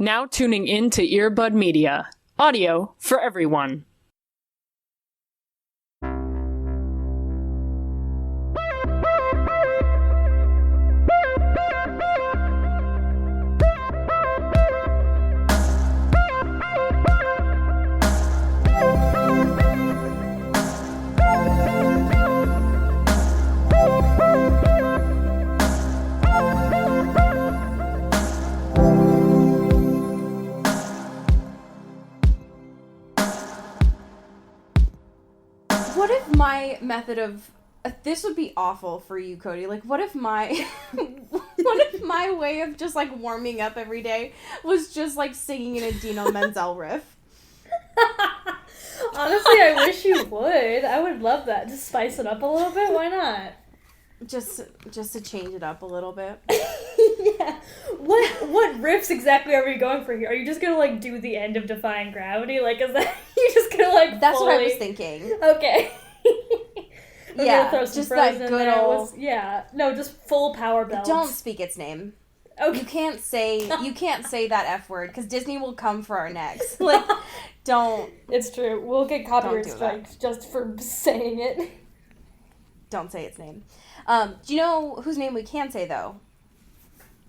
Now tuning in to Earbud Media. Audio for everyone. What if my method of this would be awful for you, Cody. Like, what if my way of just like warming up every day was just like singing an Idina Menzel riff? Honestly, I wish you would. I would love that. Just spice it up a little bit. Why not? Just to change it up a little bit. Yeah. What riffs exactly are we going for here? Are you just gonna like do the end of Defying Gravity? Like, is that you just gonna like? That's fully... what I was thinking. Okay. Yeah, throw some just Frozen that good in there. old. Yeah. No, just full power belts. Don't speak its name. Okay. You can't say that F word because Disney will come for our necks. Like, don't. It's true. We'll get copyright do strikes just for saying it. Don't say its name. Do you know whose name we can say though?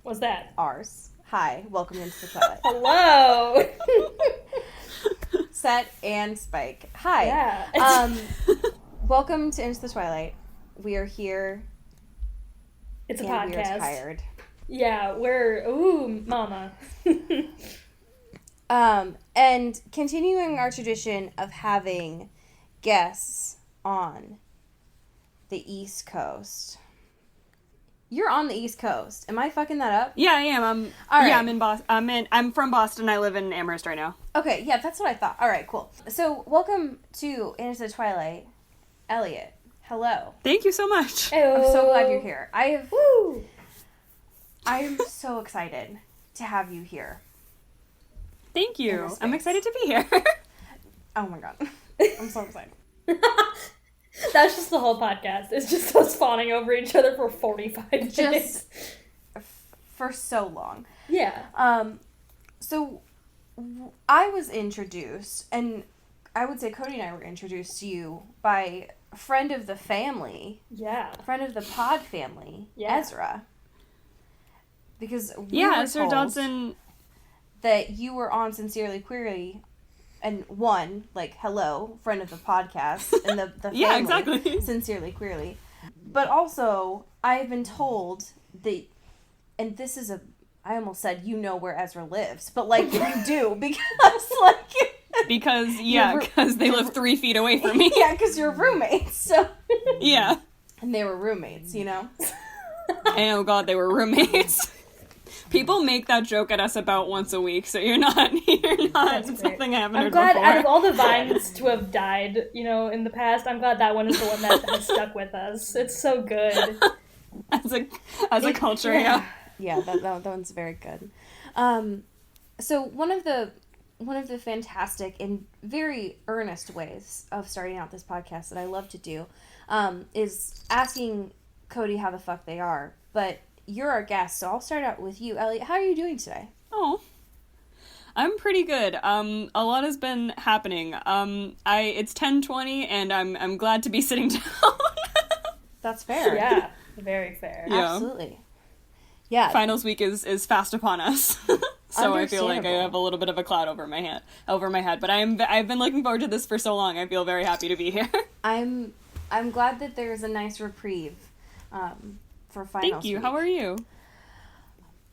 What's that? Ours. Hi, welcome into the Twilight. Hello. Set and Spike. Hi. Yeah. Welcome to Into the Twilight. We are here. It's a and podcast. We are tired. Yeah, mama. And continuing our tradition of having guests on the East Coast. You're on the East Coast. Am I fucking that up? Yeah, I am. All right. Yeah, I'm in Boston. I'm from Boston. I live in Amherst right now. Okay, yeah, that's what I thought. All right, cool. So, welcome to Into the Twilight, Eliot. Hello. Thank you so much. I'm so glad you're here. Woo! I'm so excited to have you here. Thank you. I'm excited to be here. Oh my god. I'm so excited. That's just the whole podcast. It's just us fawning over each other for 45 minutes. Just for so long. Yeah. So I was introduced, and I would say Cody and I were introduced to you by a friend of the family. Yeah. A friend of the pod family, Ezra. Because we were Ezra told Dodson. that you were on Sincerely Queerly, and one, like, hello, friend of the podcast, and the family, Yeah, exactly. Sincerely Queerly. But also, I've been told that, and this is I almost said you know where Ezra lives, but, like, you do, because, like... Because they live 3 feet away from me. Yeah, because you're roommates, so... Yeah. And they were roommates, you know? And oh god, they were roommates. People make that joke at us about once a week, so you're not it's something I haven't heard glad before. out of all the vines to have died, in the past, I'm glad that one is the one that has stuck with us. It's so good. As a culture, yeah. Yeah, that one's very good. So one of the fantastic and very earnest ways of starting out this podcast that I love to do is asking Cody how the fuck they are. But you're our guest, so I'll start out with you. Eliot, how are you doing today? Oh, I'm pretty good. A lot has been happening. It's 10:20 and I'm glad to be sitting down. That's fair. Yeah, very fair. Yeah. Absolutely. Yeah. Finals week is fast upon us. So I feel like I have a little bit of a cloud over my head. But I've been looking forward to this for so long. I feel very happy to be here. I'm glad that there's a nice reprieve for finals. Thank you. Week. How are you?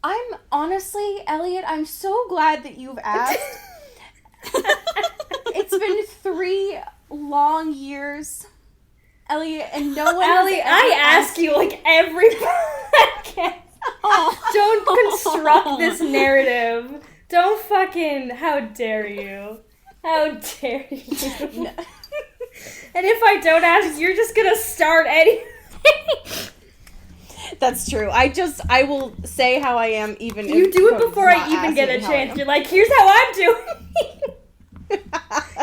I'm honestly, Eliot, I'm so glad that you've asked. It's been 3 long years, Eliot, and no one Ellie, I ask you like every podcast. Don't construct this narrative. Don't fucking, how dare you? How dare you? No. And if I don't ask, you're just gonna start anything. That's true. I will say how I am even You if do it Cody's before I not even get a asking how I chance. am. You're like, here's how I'm doing.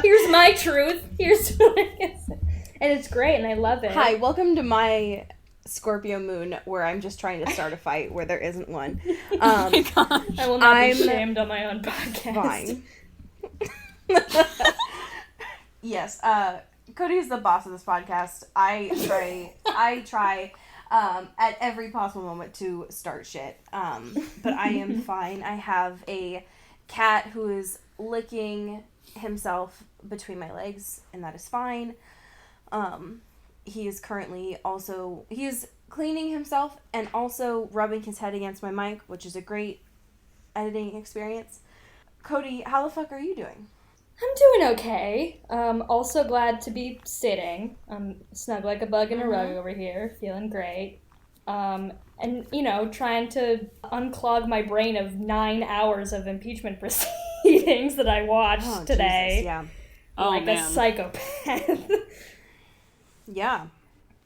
Here's my truth. Here's what I can say. And it's great, and I love it. Hi, welcome to my Scorpio moon where I'm just trying to start a fight where there isn't one. Oh my gosh. I will not be shamed on my own podcast. Fine. Yes, Cody is the boss of this podcast. I try at every possible moment to start shit. But I am fine. I have a cat who is licking himself between my legs, and that is fine. He is currently he is cleaning himself and also rubbing his head against my mic, which is a great editing experience. Cody, how the fuck are you doing? I'm doing okay. Also glad to be sitting. I'm snug like a bug in a rug over here, feeling great. And, trying to unclog my brain of 9 hours of impeachment proceedings that I watched today. Jesus, yeah. Like a psychopath. Yeah,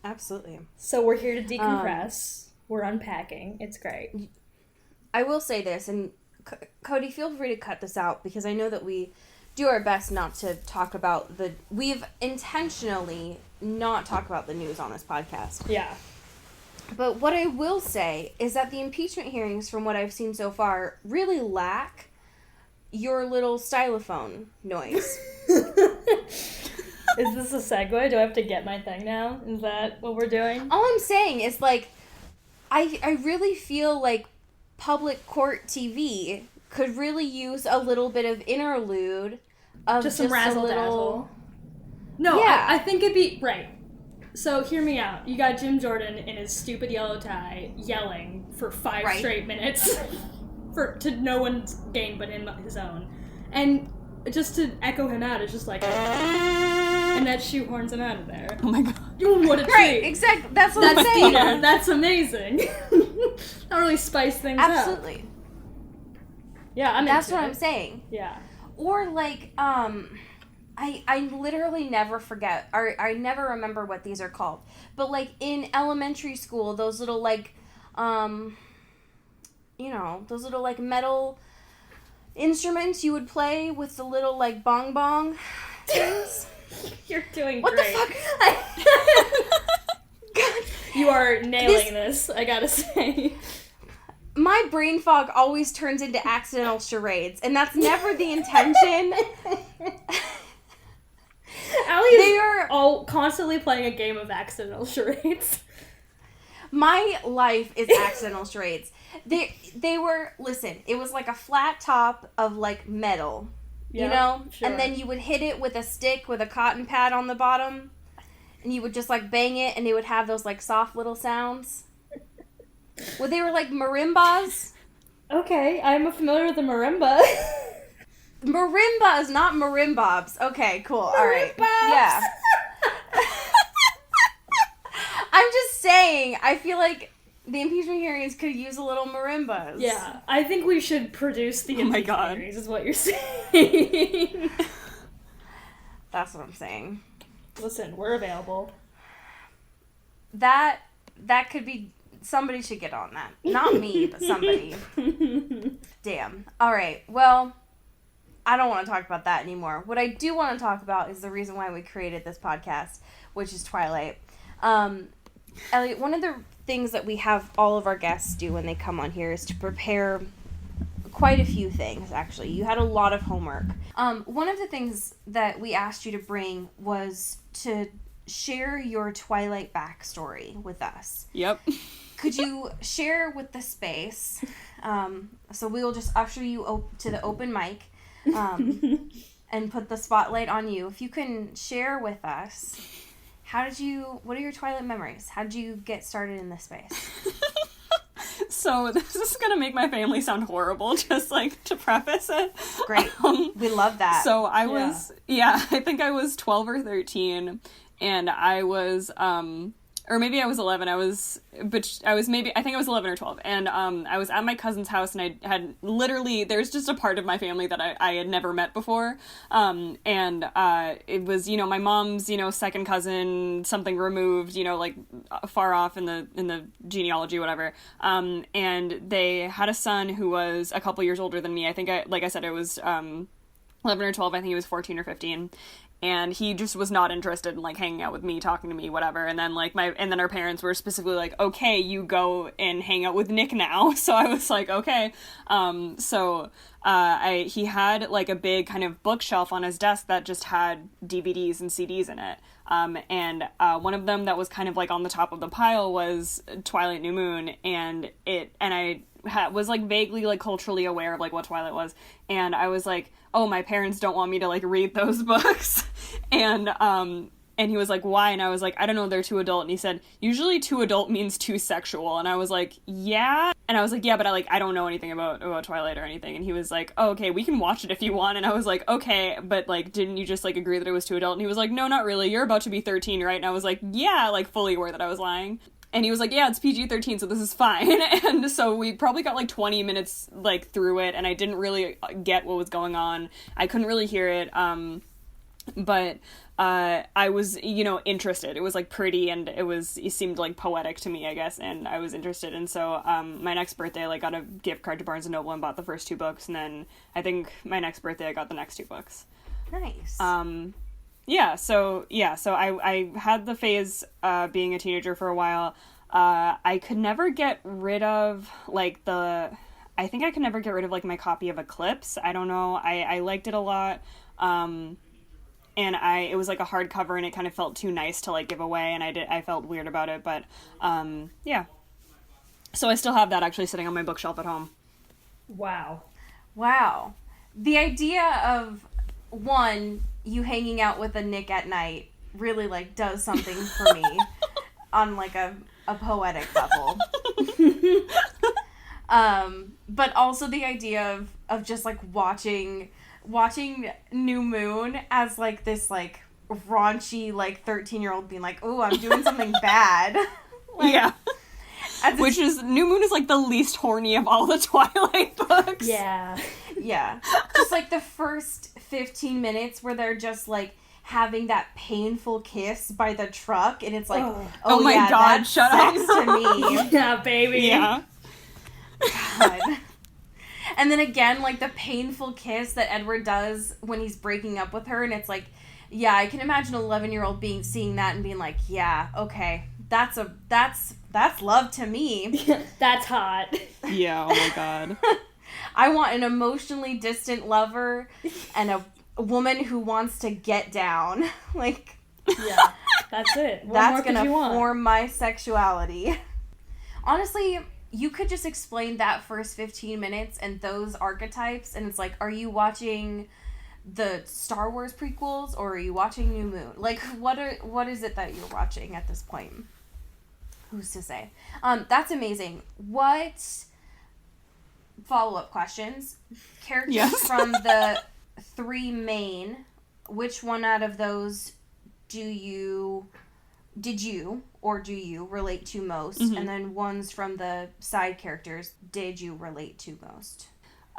absolutely. So we're here to decompress. We're unpacking. It's great. I will say this, and Cody, feel free to cut this out, because I know that we do our best not to talk about we've intentionally not talk about the news on this podcast. Yeah. But what I will say is that the impeachment hearings, from what I've seen so far, really lack your little stylophone noise. Is this a segue? Do I have to get my thing now? Is that what we're doing? All I'm saying is, like, I really feel like public court TV could really use a little bit of interlude of just some razzle-dazzle. No, yeah. I think it'd be... Right. So, hear me out. You got Jim Jordan in his stupid yellow tie yelling for 5 straight minutes to no one's gain but his own. And just to echo him out, it's just like... And that shoehorns him out of there. Oh my god. What a treat. Right, exactly. That's what I'm saying. That's amazing. That really spice things up. Absolutely. Yeah, That's what I'm saying. Yeah. Or, like, I literally never forget, or I never remember what these are called. But, like, in elementary school, those little, like, those little, like, metal instruments you would play with the little, like, bong things. You're doing What great. the fuck? God. You are nailing this, I gotta say. My brain fog always turns into accidental charades, and that's never the intention. Allie is all constantly playing a game of accidental charades. My life is accidental charades. They were, listen, it was like a flat top of, like, metal, Yeah, you know? sure. And then you would hit it with a stick with a cotton pad on the bottom, and you would just, like, bang it, and it would have those, like, soft little sounds. Well, they were like marimbas. Okay, I'm familiar with the marimba. Marimbas, not marimbobs. Okay, cool. All right. Marimbobs! Yeah. I'm just saying, I feel like the impeachment hearings could use a little marimbas. Yeah, I think we should produce the Oh my impeachment God. hearings, is what you're saying. That's what I'm saying. Listen, we're available. That could be... Somebody should get on that. Not me, but somebody. Damn. All right. Well, I don't want to talk about that anymore. What I do want to talk about is the reason why we created this podcast, which is Twilight. Eliot, one of the things that we have all of our guests do when they come on here is to prepare quite a few things, actually. You had a lot of homework. One of the things that we asked you to bring was to share your Twilight backstory with us. Yep. Could you share with the space? So we will just usher you to the open mic and put the spotlight on you. If you can share with us, what are your Twilight memories? How did you get started in this space? So this is going to make my family sound horrible, just like to preface it. Great. We love that. So I was, I think I was 12 or 13, and I was, or maybe I was 11. I think I was 11 or 12. And I was at my cousin's house, and I had literally, there's just a part of my family that I had never met before. And it was, my mom's, second cousin, something removed, like far off in the genealogy, whatever. And they had a son who was a couple years older than me. I think like I said, it was, 11 or 12, I think he was 14 or 15. And he just was not interested in, like, hanging out with me, talking to me, whatever. And then, like, and then our parents were specifically like, okay, you go and hang out with Nick now. So I was like, okay. He had, like, a big kind of bookshelf on his desk that just had DVDs and CDs in it. And one of them that was kind of, like, on the top of the pile was Twilight New Moon. And I was, like, vaguely, like, culturally aware of, like, what Twilight was. And I was like, oh, my parents don't want me to, like, read those books. And he was like, why? And I was like, I don't know, they're too adult. And he said, usually too adult means too sexual. And I was like, yeah. And I was like, yeah, but I don't know anything about Twilight or anything. And he was like, oh, okay, we can watch it if you want. And I was like, okay, but, like, didn't you just, like, agree that it was too adult? And he was like, no, not really. You're about to be 13, right? And I was like, yeah, like, fully aware that I was lying. And he was like, yeah, it's PG-13, so this is fine. And so we probably got, like, 20 minutes, like, through it, and I didn't really get what was going on. I couldn't really hear it, but I was, you know, interested. It was, like, pretty, and it seemed, like, poetic to me, I guess, and I was interested. And so my next birthday, I, like, got a gift card to Barnes & Noble and bought the first 2 books, and then I think my next birthday I got the next 2 books. Nice. So I had the phase being a teenager for a while. I could never get rid of, like, my copy of Eclipse. I don't know. I liked it a lot. And it was, like, a hardcover, and it kind of felt too nice to, like, give away, and I felt weird about it, but, yeah. So I still have that actually sitting on my bookshelf at home. Wow. The idea of, one, you hanging out with a Nick at night really, like, does something for me on, like, a poetic level. But also the idea of just, like, watching New Moon as, like, this, like, raunchy, like, 13-year-old being like, oh, I'm doing something bad. Like, yeah. Which is, New Moon is, like, the least horny of all the Twilight books. Yeah. Yeah. Just, like, the first 15 minutes where they're just, like, having that painful kiss by the truck, and it's like, oh my God, that's shut sex up. to me. Yeah, baby. Yeah. God. And then again, like, the painful kiss that Edward does when he's breaking up with her, and it's like, yeah, I can imagine an 11-year-old seeing that and being like, yeah, okay, that's love to me. That's hot. Yeah, oh my God. I want an emotionally distant lover and a woman who wants to get down. Like, yeah, that's it. That's gonna form my sexuality. Honestly, you could just explain that first 15 minutes and those archetypes, and it's like, are you watching the Star Wars prequels or are you watching New Moon? Like, what is it that you're watching at this point? Who's to say? That's amazing. What follow-up questions? Characters from the 3 main, which one out of those did you relate to most? Mm-hmm. And then ones from the side characters did you relate to most?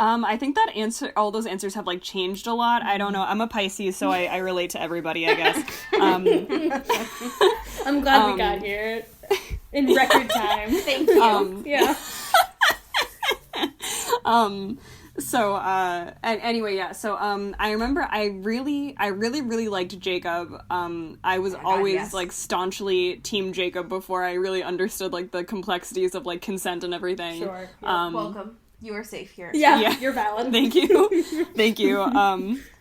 I think that all those answers have, like, changed a lot. I don't know. I'm a Pisces, so I relate to everybody, I guess. I'm glad we got here in record time. Thank you. Yeah. Anyway, yeah, so, I remember I really liked Jacob. I was always, like, staunchly Team Jacob before I really understood, like, the complexities of, like, consent and everything. Sure. Welcome. You are safe here. Yeah, you're valid. Thank you. Thank you.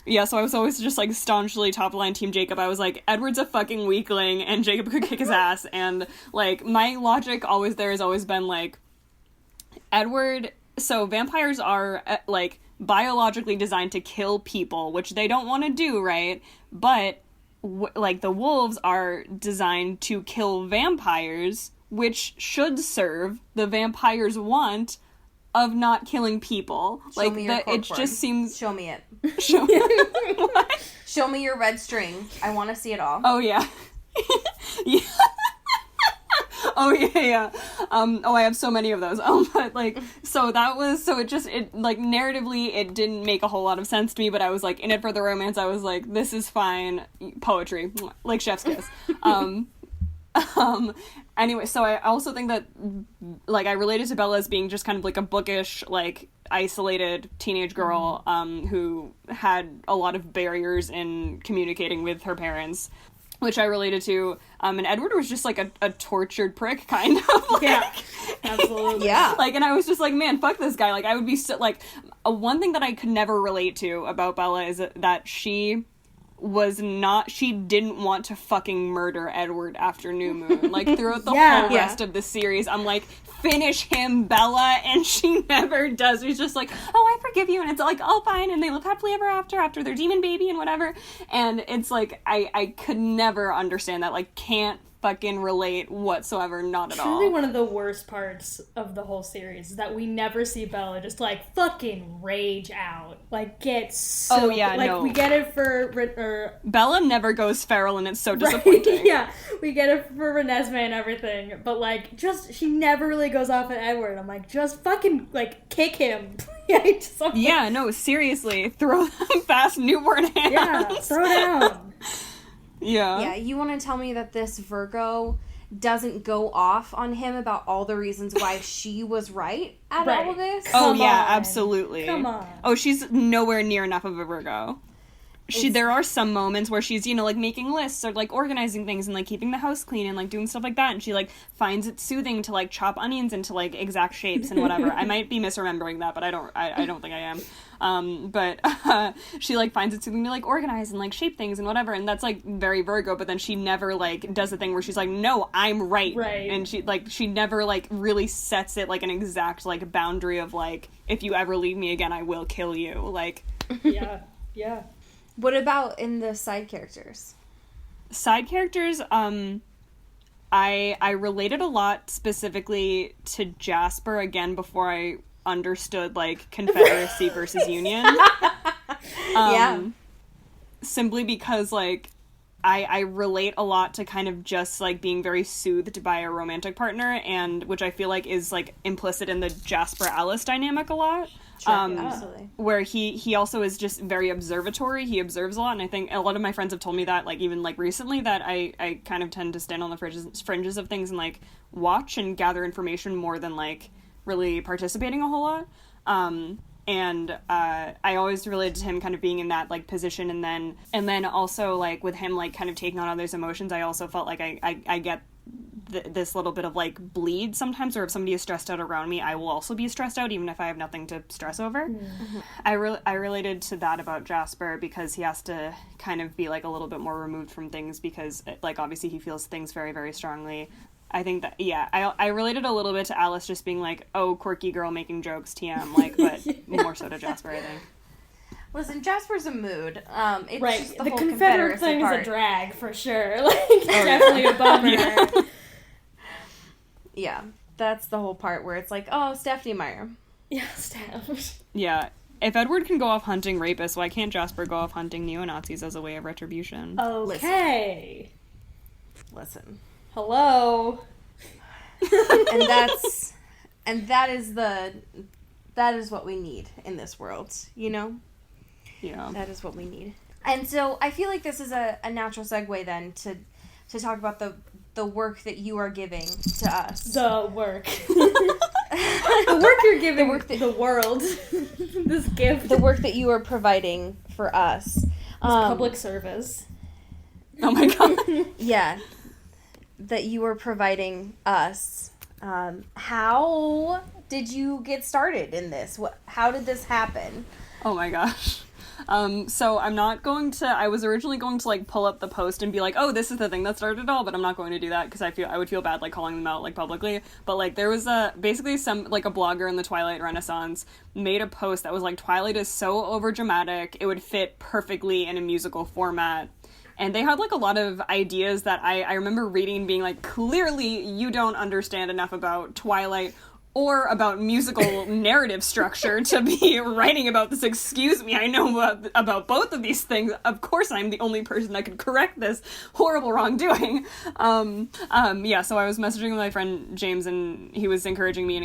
Yeah, so I was always just, like, staunchly top-line Team Jacob. I was like, Edward's a fucking weakling, and Jacob could kick his ass, and, like, my logic has always been, like, Edward... So vampires are, like, biologically designed to kill people, which they don't want to do, right? But, like, the wolves are designed to kill vampires, which should serve the vampires' want of not killing people. Show like, me your it just seems... Show me it. Show me what? Show me your red string. I want to see it all. Oh, yeah. Yeah. Oh, yeah. I have so many of those. But, like, narratively, it didn't make a whole lot of sense to me, but I was, like, in it for the romance. I was like, this is fine. Poetry. Like, chef's kiss. Anyway, so I also think that, like, I related to Bella as being just kind of, like, a bookish, like, isolated teenage girl who had a lot of barriers in communicating with her parents, which I related to. And Edward was just, like, a tortured prick, kind of. Like, Yeah, absolutely. Yeah. like, and I was just like, man, fuck this guy. Like, I would be so, like, one thing that I could never relate to about Bella is that she didn't want to fucking murder Edward after New Moon. Like, throughout the whole rest of the series, I'm like, finish him, Bella, and she never does. She's just like, oh, I forgive you, and it's like, all fine, and they live happily ever after their demon baby and whatever. And it's like, I could never understand that. Like, can't fucking relate whatsoever, not at all. Truly one of the worst parts of the whole series is that we never see Bella just, like, fucking rage out. Like, get so... Oh, yeah, like, no. we get it for... Bella never goes feral, and it's so disappointing. Yeah, we get it for Renesmee and everything, but, like, just, she never really goes off at Edward. I'm like, just fucking, like, kick him. Yeah, no, seriously. Throw them fast newborn hands. Yeah, throw down. Yeah. Yeah, you want to tell me that this Virgo doesn't go off on him about all the reasons why she was right at all of this? Oh, Come yeah, on. absolutely. Come on. Oh, she's nowhere near enough of a Virgo. There are some moments where she's, like, making lists or, like, organizing things and, like, keeping the house clean and, like, doing stuff like that, and she, like, finds it soothing to, like, chop onions into, like, exact shapes and whatever. I might be misremembering that, but I don't think I am. But she, like, finds it soothing to, like, organize and, like, shape things and whatever, and that's, like, very Virgo, but then she never, like, does the thing where she's like, no, I'm right. Right. And she never, like, really sets it, like, an exact, like, boundary of, like, if you ever leave me again, I will kill you. Like... Yeah, yeah. What about in the side characters? Side characters, I related a lot specifically to Jasper, again, before I understood, like, Confederacy versus Union. Yeah. Simply because, like, I relate a lot to kind of just, like, being very soothed by a romantic partner, and which I feel like is, like, implicit in the Jasper-Alice dynamic a lot. Sure, absolutely. Where he also is just very observatory. He observes a lot, and I think a lot of my friends have told me that, like, even, like, recently, that I kind of tend to stand on the fringes of things and, like, watch and gather information more than, like, really participating a whole lot. And I always related to him kind of being in that, like, position, and then also, like, with him, like, kind of taking on others' emotions, I also felt like I get this little bit of, like, bleed sometimes, or if somebody is stressed out around me, I will also be stressed out, even if I have nothing to stress over. Mm-hmm. I related to that about Jasper, because he has to kind of be, like, a little bit more removed from things, because, like, obviously he feels things very, very strongly. I think that, yeah, I related a little bit to Alice just being like, oh, quirky girl making jokes, TM, like, but more so to Jasper, I think. Listen, Jasper's a mood. It's Right, just the the whole Confederate Confederacy thing part. is a drag, for sure. Like, definitely a bummer. Yeah, that's the whole part where it's like, oh, Stephanie Meyer. Yeah, Steph. Yeah. If Edward can go off hunting rapists, why can't Jasper go off hunting neo-Nazis as a way of retribution? Okay. Listen. Hello. and that is what we need in this world, you know? Yeah. That is what we need. And so I feel like this is a natural segue then to talk about the work that you are giving to us. The work. The work you're giving the world. This gift. The work that you are providing for us. Public service. Oh my god. Yeah. That you are providing us. How did you get started in this? How did this happen? Oh my gosh. So I was originally going to, like, pull up the post and be like, oh, this is the thing that started it all, but I'm not going to do that because I would feel bad, like, calling them out, like, publicly. But, like, there was basically some, like, a blogger in the Twilight Renaissance made a post that was like, Twilight is so overdramatic, it would fit perfectly in a musical format. And they had, like, a lot of ideas that I remember reading and being like, clearly you don't understand enough about Twilight or about musical narrative structure to be writing about this. Excuse me, I know about both of these things. Of course I'm the only person that could correct this horrible wrongdoing. Yeah, so I was messaging with my friend James, and he was encouraging me,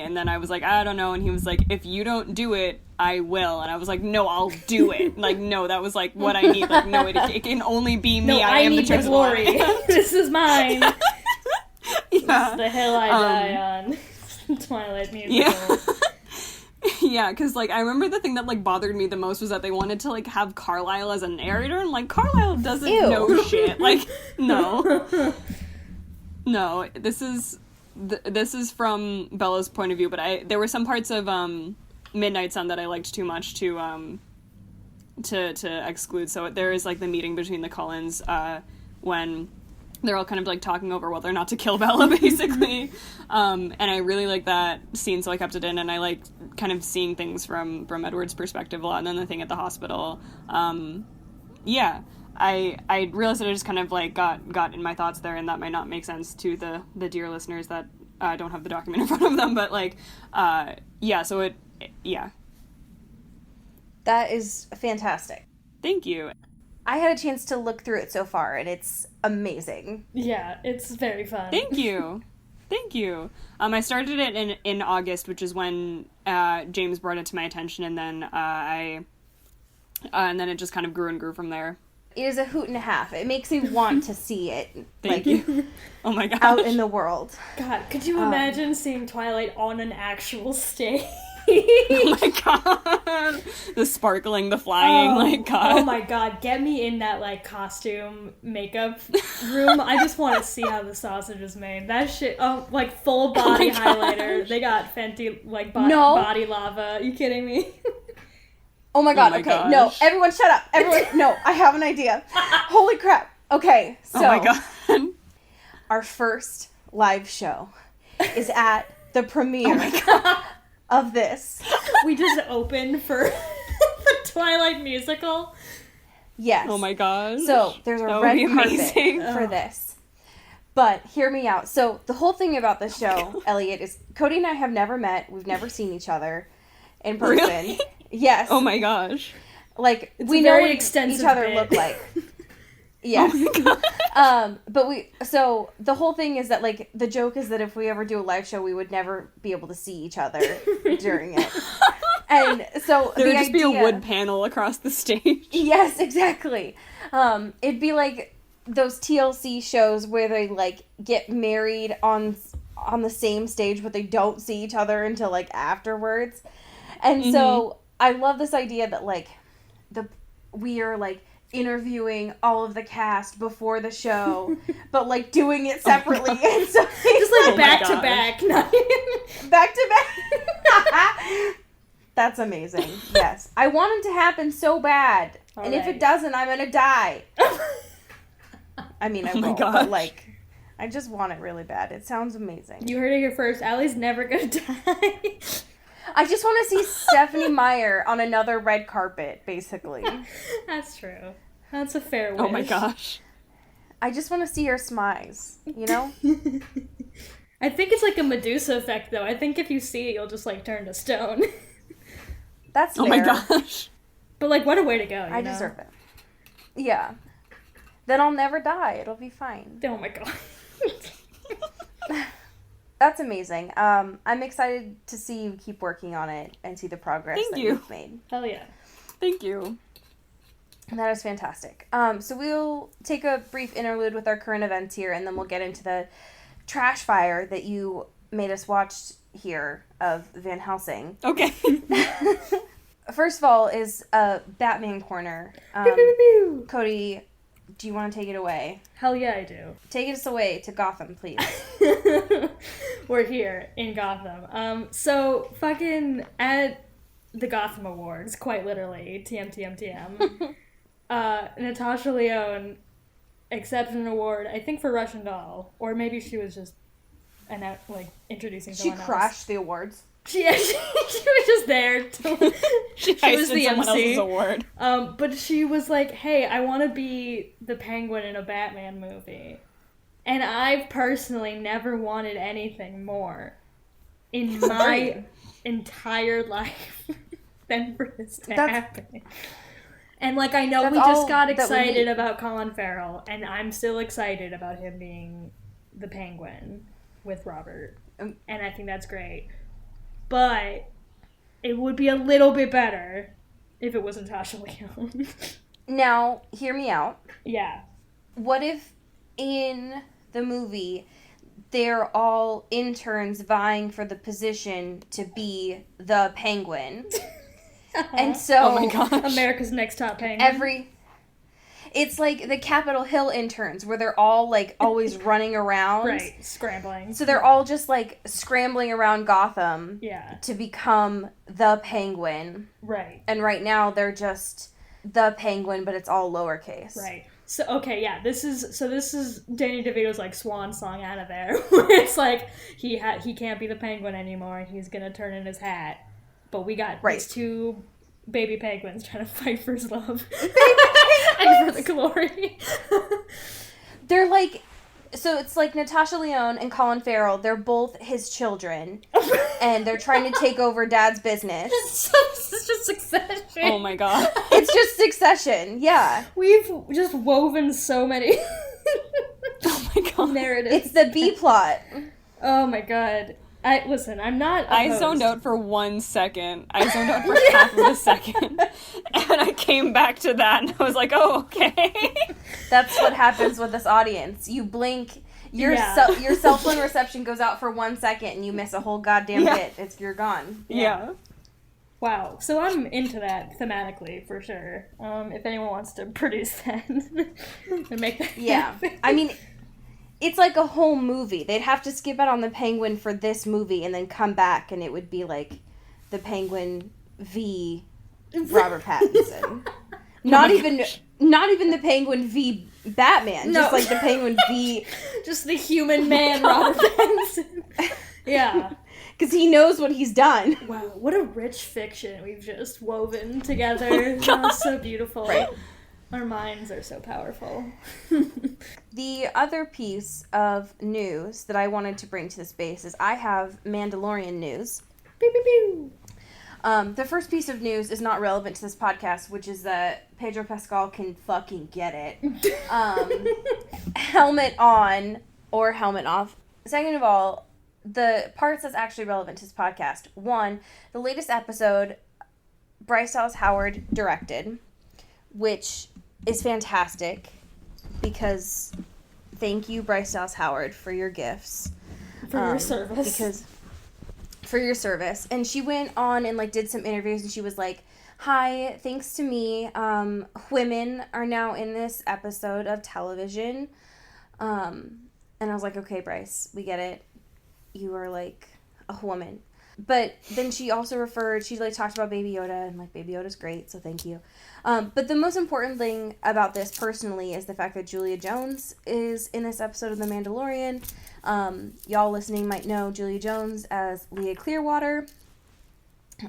and then I was like, I don't know, and he was like, if you don't do it, I will. And I was like, no, I'll do it. Like, no, that was, like, what I need. Like, no, it can only be me. No, I am need the the glory. This is mine. Yeah. This is the hill I die on. Twilight musical. Yeah. Yeah, because, like, I remember the thing that, like, bothered me the most was that they wanted to, like, have Carlisle as a narrator, and, like, Carlisle doesn't know shit. Like, no. No, this is from Bella's point of view, but there were some parts of, Midnight Sun that I liked too much to exclude. So there is, like, the meeting between the Cullens, when they're all kind of, like, talking over whether or not to kill Bella, basically. And I really like that scene, so I kept it in, and I like kind of seeing things from Edward's perspective a lot, and then the thing at the hospital. Yeah, I realized that I just kind of, like, got in my thoughts there, and that might not make sense to the dear listeners that don't have the document in front of them, but, like, yeah, so yeah. That is fantastic. Thank you. I had a chance to look through it so far, and it's amazing. Yeah, it's very fun. Thank you. Thank you. I started it in August, which is when James brought it to my attention, and then and then it just kind of grew and grew from there. It is a hoot and a half. It makes me want to see it. Thank you. Oh my gosh. Out in the world. God, could you imagine seeing Twilight on an actual stage? Oh my god. The sparkling, the flying, like, god. Oh my god, get me in that, like, costume makeup room. I just want to see how the sausage is made. That shit, like, full body highlighter. They got Fenty, like, body lava. Are you kidding me? Oh my god, oh my okay, gosh. no, everyone shut up. Everyone, no, I have an idea. Holy crap. Okay, so. Oh my god. Our first live show is at the premiere of this. We just opened for the Twilight musical. Yes. Oh my gosh. So there's a That would red be carpet amazing. for this. But hear me out. So the whole thing about this show, Eliot, is Cody and I have never met. We've never seen each other in person. Really? Yes. Oh my gosh. Like, It's we a know very what extensive each other bit. look like. Yes. Oh my god. But so the whole thing is that, like, the joke is that if we ever do a live show, we would never be able to see each other during it. And so There the would just be a idea- wood panel across the stage. Yes, exactly. It'd be like those TLC shows where they, like, get married on the same stage, but they don't see each other until, like, afterwards. And so I love this idea that, like, we are, like, interviewing all of the cast before the show, but, like, doing it separately. And so Just, like, Oh my back to gosh. back. Not even... back to back. That's amazing. Yes. I want it to happen so bad. And if it Alright. doesn't, I'm going to die. I mean, I Oh my won't, gosh. but, like, I just want it really bad. It sounds amazing. You heard it here first. Allie's never gonna die. I just want to see Stephanie Meyer on another red carpet, basically. That's true. That's a fair wish. Oh my gosh. I just want to see her smize, you know? I think it's like a Medusa effect, though. I think if you see it, you'll just, like, turn to stone. That's fair. Oh my gosh. But, like, what a way to go, I deserve it. Yeah. Then I'll never die. It'll be fine. Oh my god. That's amazing. I'm excited to see you keep working on it and see the progress Thank that you. you've made. Hell yeah. Thank you. And that is fantastic. So we'll take a brief interlude with our current events here, and then we'll get into the trash fire that you made us watch here of Van Helsing. Okay. First of all is Batman Corner. Cody, do you want to take it away? Hell yeah, I do. Take us away to Gotham, please. We're here in Gotham. So fucking at the Gotham Awards, quite literally, TM. Natasha Lyonne accepted an award, I think for Russian Doll, or maybe she was just introducing She someone else. crashed the awards. She was just there. She was heisted the someone MC. else's award. But she was like, hey, I want to be the Penguin in a Batman movie. And I've personally never wanted anything more in my entire life than for this to happen. And, like, I know That's we all just got that we excited need. about Colin Farrell, and I'm still excited about him being the Penguin with Robert. And I think that's great. But it would be a little bit better if it was Natasha Lyonne. Now, hear me out. Yeah. What if in the movie they're all interns vying for the position to be the Penguin. And so Oh my gosh. America's Next Top Penguin. It's like the Capitol Hill interns where they're all like always running around. Right, scrambling. So they're all just like scrambling around Gotham to become the Penguin. Right. And right now they're just the Penguin, but it's all lowercase. Right. So okay, yeah, this is Danny DeVito's like swan song out of there, where it's like he can't be the Penguin anymore, and he's gonna turn in his hat, but we got these two baby penguins trying to fight for his love and for the glory. They're like, so it's like Natasha Lyonne and Colin Farrell. They're both his children, and they're trying to take over Dad's business. So this is just Succession. Oh my god. It's just Succession, yeah. We've just woven so many Oh my god. narratives. It's the B plot. Oh my god. I'm not opposed. I zoned out for 1 second. I zoned out for half of a second. And I came back to that and I was like, oh, okay. That's what happens with this audience. You blink, your cell phone reception goes out for 1 second and you miss a whole goddamn bit. You're gone. Yeah. Wow. So I'm into that thematically, for sure. If anyone wants to produce that and make that happen. I mean, it's like a whole movie. They'd have to skip out on the Penguin for this movie and then come back and it would be like the Penguin v. Robert Pattinson. Not even the Penguin v. Batman. No. Just like the Penguin v. Just the human man, Robert Pattinson. Yeah. Because he knows what he's done. Wow, what a rich fiction we've just woven together. Oh, so beautiful. Right. Our minds are so powerful. The other piece of news that I wanted to bring to the space is I have Mandalorian news. Pew, pew, pew. The first piece of news is not relevant to this podcast, which is that Pedro Pascal can fucking get it. Helmet on or helmet off. Second of all, the parts that's actually relevant to this podcast. One, the latest episode, Bryce Dallas Howard directed, which is fantastic because thank you, Bryce Dallas Howard, for your gifts. For your service. For your service. And she went on and like did some interviews and she was like, hi, thanks to me, women are now in this episode of television. And I was like, okay, Bryce, we get it. You are like a woman. But then she also she like talked about Baby Yoda and like Baby Yoda's great, so thank you. But the most important thing about this personally is the fact that Julia Jones is in this episode of The Mandalorian. Y'all listening might know Julia Jones as Leah Clearwater.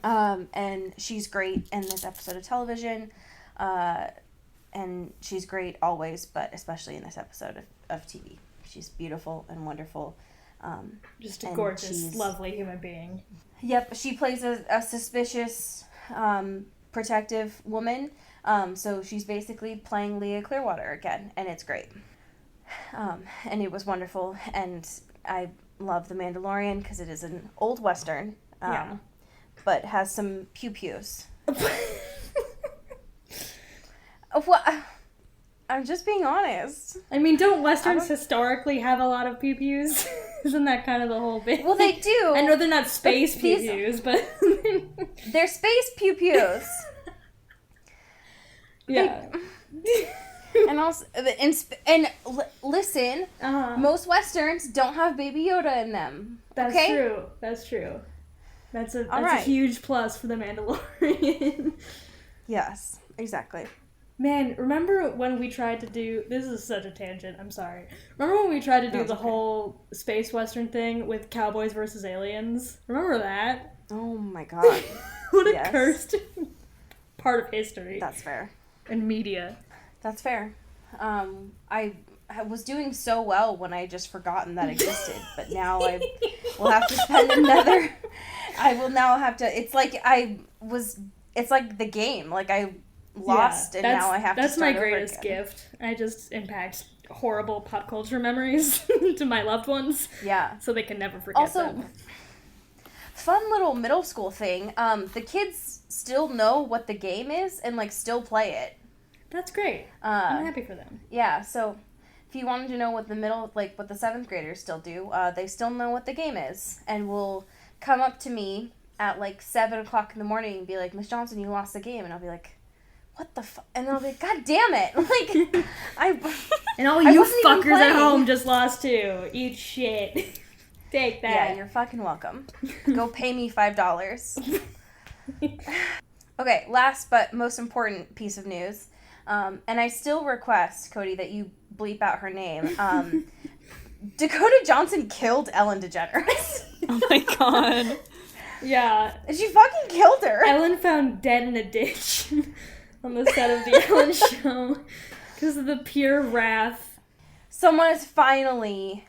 And she's great in this episode of television. And she's great always, but especially in this episode of TV. She's beautiful and wonderful. Just a gorgeous, lovely human being. Yep, she plays a suspicious, protective woman. So she's basically playing Leah Clearwater again, and it's great. And it was wonderful, and I love The Mandalorian because it is an old Western, but has some pew-pews. What? I'm just being honest. I mean, don't Westerns historically have a lot of pew-pews? Isn't that kind of the whole thing? Well, they do. I know they're not space pew-pews, but... They're space pew-pews. Yeah. And also, listen, most Westerns don't have Baby Yoda in them. That's okay? true. That's true. That's a right. huge plus for The Mandalorian. Yes, exactly. Man, remember when we tried to do... This is such a tangent, I'm sorry. Remember when we tried to do the whole space western thing with cowboys versus aliens? Remember that? Oh my god. What a cursed part of history. That's fair. And media. That's fair. I was doing so well when I had just forgotten that existed, but now I will have to spend another... I will now have to... It's like It's like the game. Like I lost and now I have to start That's my over greatest again. gift. I just impact horrible pop culture memories to my loved ones. Yeah. So they can never forget them. Fun little middle school thing. The kids still know what the game is and like still play it. That's great. I'm happy for them. Yeah, so if you wanted to know what what the 7th graders still do, they still know what the game is, and will come up to me at like 7 o'clock in the morning and be like, Miss Johnson, you lost the game. And I'll be like, what the fuck? And I'll be like, God damn it. Like, and all you fuckers at home just lost too. Eat shit. Take that. Yeah, you're fucking welcome. Go pay me $5. Okay, last but most important piece of news. And I still request, Cody, that you bleep out her name. Dakota Johnson killed Ellen DeGeneres. Oh my god. Yeah. She fucking killed her. Ellen found dead in a ditch on the set of the Ellen show because of the pure wrath. Someone is finally...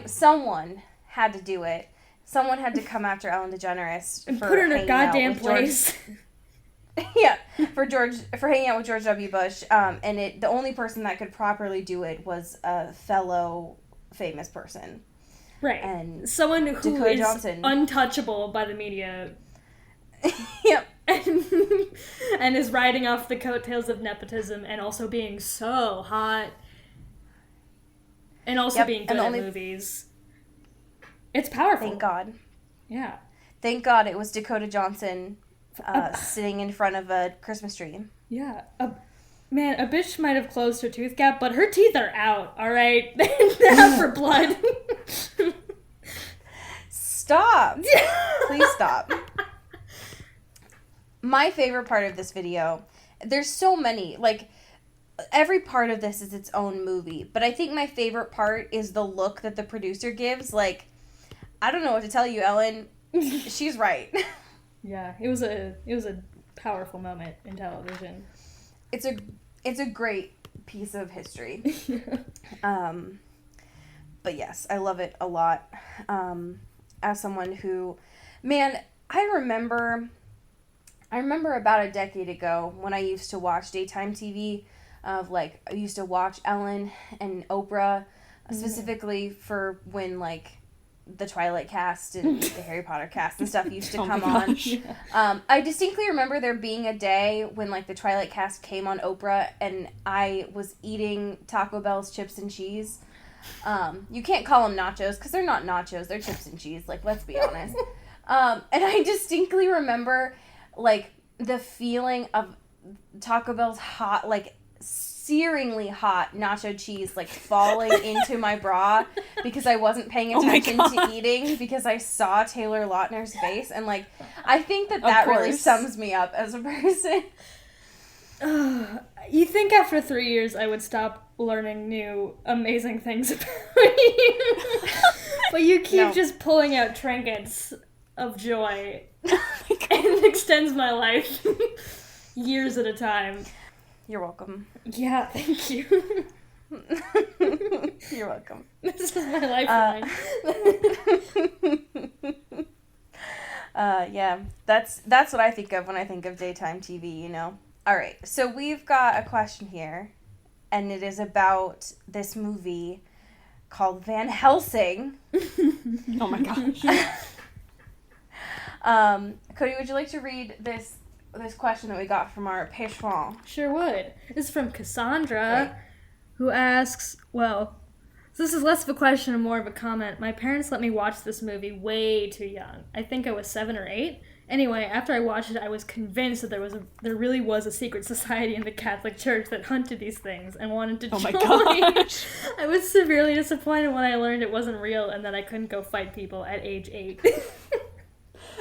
Someone had to do it. Someone had to come after Ellen DeGeneres And for put her in her hanging out goddamn with George- place. Yeah, for hanging out with George W. Bush. And the only person that could properly do it was a fellow famous person. Right. And someone who Dakota is Johnson. untouchable by the media. Yep. And is riding off the coattails of nepotism and also being so hot. And also being good at movies. It's powerful. Thank God. Yeah. Thank God it was Dakota Johnson sitting in front of a Christmas tree. Yeah. Man, a bitch might have closed her tooth gap, but her teeth are out, alright? They're out for blood. Stop. Please stop. My favorite part of this video, there's so many, like, every part of this is its own movie, but I think my favorite part is the look that the producer gives, like, I don't know what to tell you, Ellen. She's right. Yeah, it was a powerful moment in television. It's a great piece of history. But yes, I love it a lot. As someone who, man, I remember about a decade ago when I used to watch daytime TV I used to watch Ellen and Oprah, specifically for when, like, the Twilight cast and the Harry Potter cast and stuff used to come on. I distinctly remember there being a day when, like, the Twilight cast came on Oprah and I was eating Taco Bell's chips and cheese. You can't call them nachos because they're not nachos, they're chips and cheese, like, let's be honest. And I distinctly remember, like, the feeling of Taco Bell's hot, like, searingly hot nacho cheese, like, falling into my bra because I wasn't paying attention to eating because I saw Taylor Lautner's face, and, like, I think that really sums me up as a person. You think after 3 years I would stop learning new amazing things about you, but you keep just pulling out trinkets of joy, and it extends my life years at a time. You're welcome. Yeah, thank you. You're welcome. This is my lifeline. Yeah, that's what I think of when I think of daytime TV, you know. All right, so we've got a question here, and it is about this movie called Van Helsing. Oh my gosh. Cody, would you like to read this question that we got from our patron? Sure would. This is from Cassandra, who asks, well, this is less of a question and more of a comment. My parents let me watch this movie way too young. I think I was 7 or 8. Anyway, after I watched it, I was convinced that there really was a secret society in the Catholic Church that hunted these things and wanted to join. Oh my gosh. I was severely disappointed when I learned it wasn't real and that I couldn't go fight people at age 8.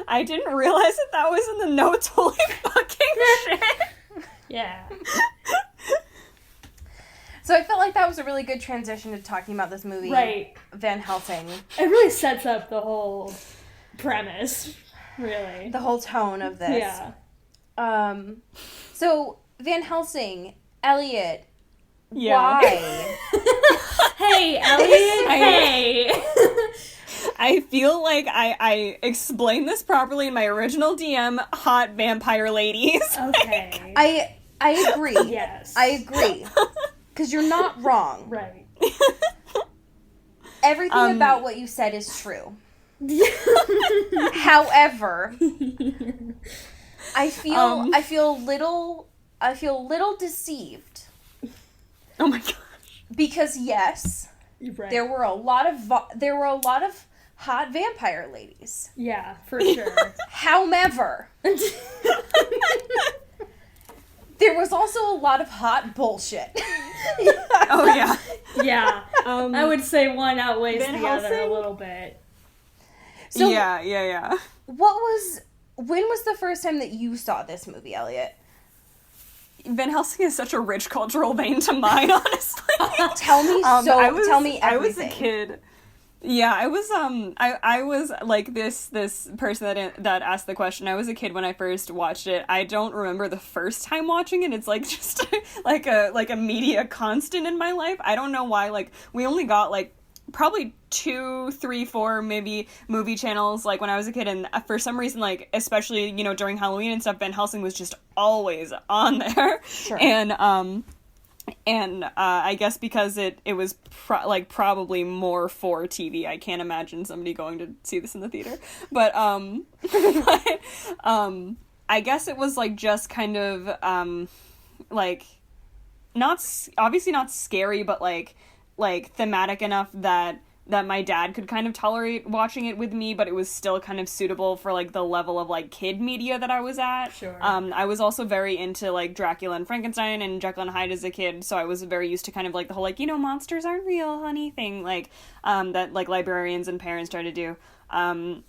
I didn't realize that was in the notes. Holy fucking shit. Yeah. So I felt like that was a really good transition to talking about this movie, right? Van Helsing. It really sets up the whole premise, really. The whole tone of this. Yeah. So Van Helsing, Eliot. Yeah. Why? Hey, Eliot. Hey. I feel like I explained this properly in my original DM, hot vampire ladies. Okay. I agree. Yes. I agree. Because you're not wrong. Right. Everything about what you said is true. However, I feel little deceived. Oh my gosh. Because yes, Right. there were a lot of hot vampire ladies. Yeah, for sure. However, there was also a lot of hot bullshit. Oh, yeah. Yeah. I would say one outweighs Van the other a Helsing? little bit. So, Yeah. when was the first time that you saw this movie, Eliot? Van Helsing is such a rich cultural vein to mine, honestly. Tell me tell me everything. I was a kid. Yeah, I was like this person that asked the question. I was a kid when I first watched it. I don't remember the first time watching it. It's like just like a media constant in my life. I don't know why. Like we only got like probably 2, 3, 4 maybe movie channels like when I was a kid, and for some reason, like especially during Halloween and stuff, Van Helsing was just always on there. Sure. And I guess because it was probably more for TV. I can't imagine somebody going to see this in the theater. But I guess it was like just kind of like obviously not scary, but like thematic enough that my dad could kind of tolerate watching it with me, but it was still kind of suitable for like the level of like kid media that I was at. Sure. I was also very into like Dracula and Frankenstein and Jekyll and Hyde as a kid, so I was very used to kind of like the whole like monsters aren't real, honey thing, like that like librarians and parents try to do. And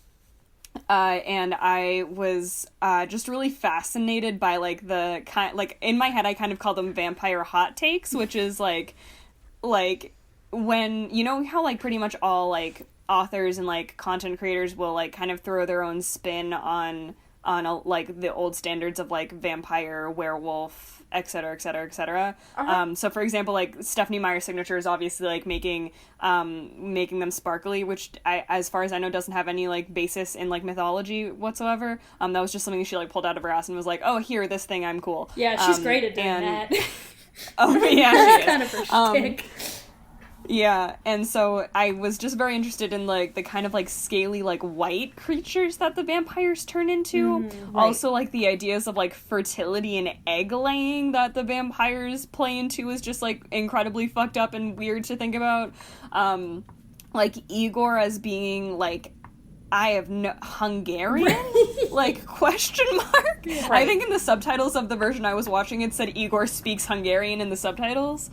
I was just really fascinated by like the kind, like in my head I kind of call them vampire hot takes, which is like when how like pretty much all like authors and like content creators will like kind of throw their own spin on like the old standards of like vampire, werewolf, etc. Uh-huh. So for example, like Stephenie Meyer's signature is obviously like making them sparkly, which as far as I know doesn't have any like basis in like mythology whatsoever. That was just something she like pulled out of her ass and was like, oh, here, this thing, I'm cool. Yeah, she's great at doing that. Oh yeah, That's she is. kind of her shtick. Yeah, and so I was just very interested in like the kind of like scaly like white creatures that the vampires turn into. Right. Also like the ideas of like fertility and egg laying that the vampires play into is just like incredibly fucked up and weird to think about. Like Igor as being like Hungarian? Like, question mark? Right. I think in the subtitles of the version I was watching it said Igor speaks Hungarian in the subtitles.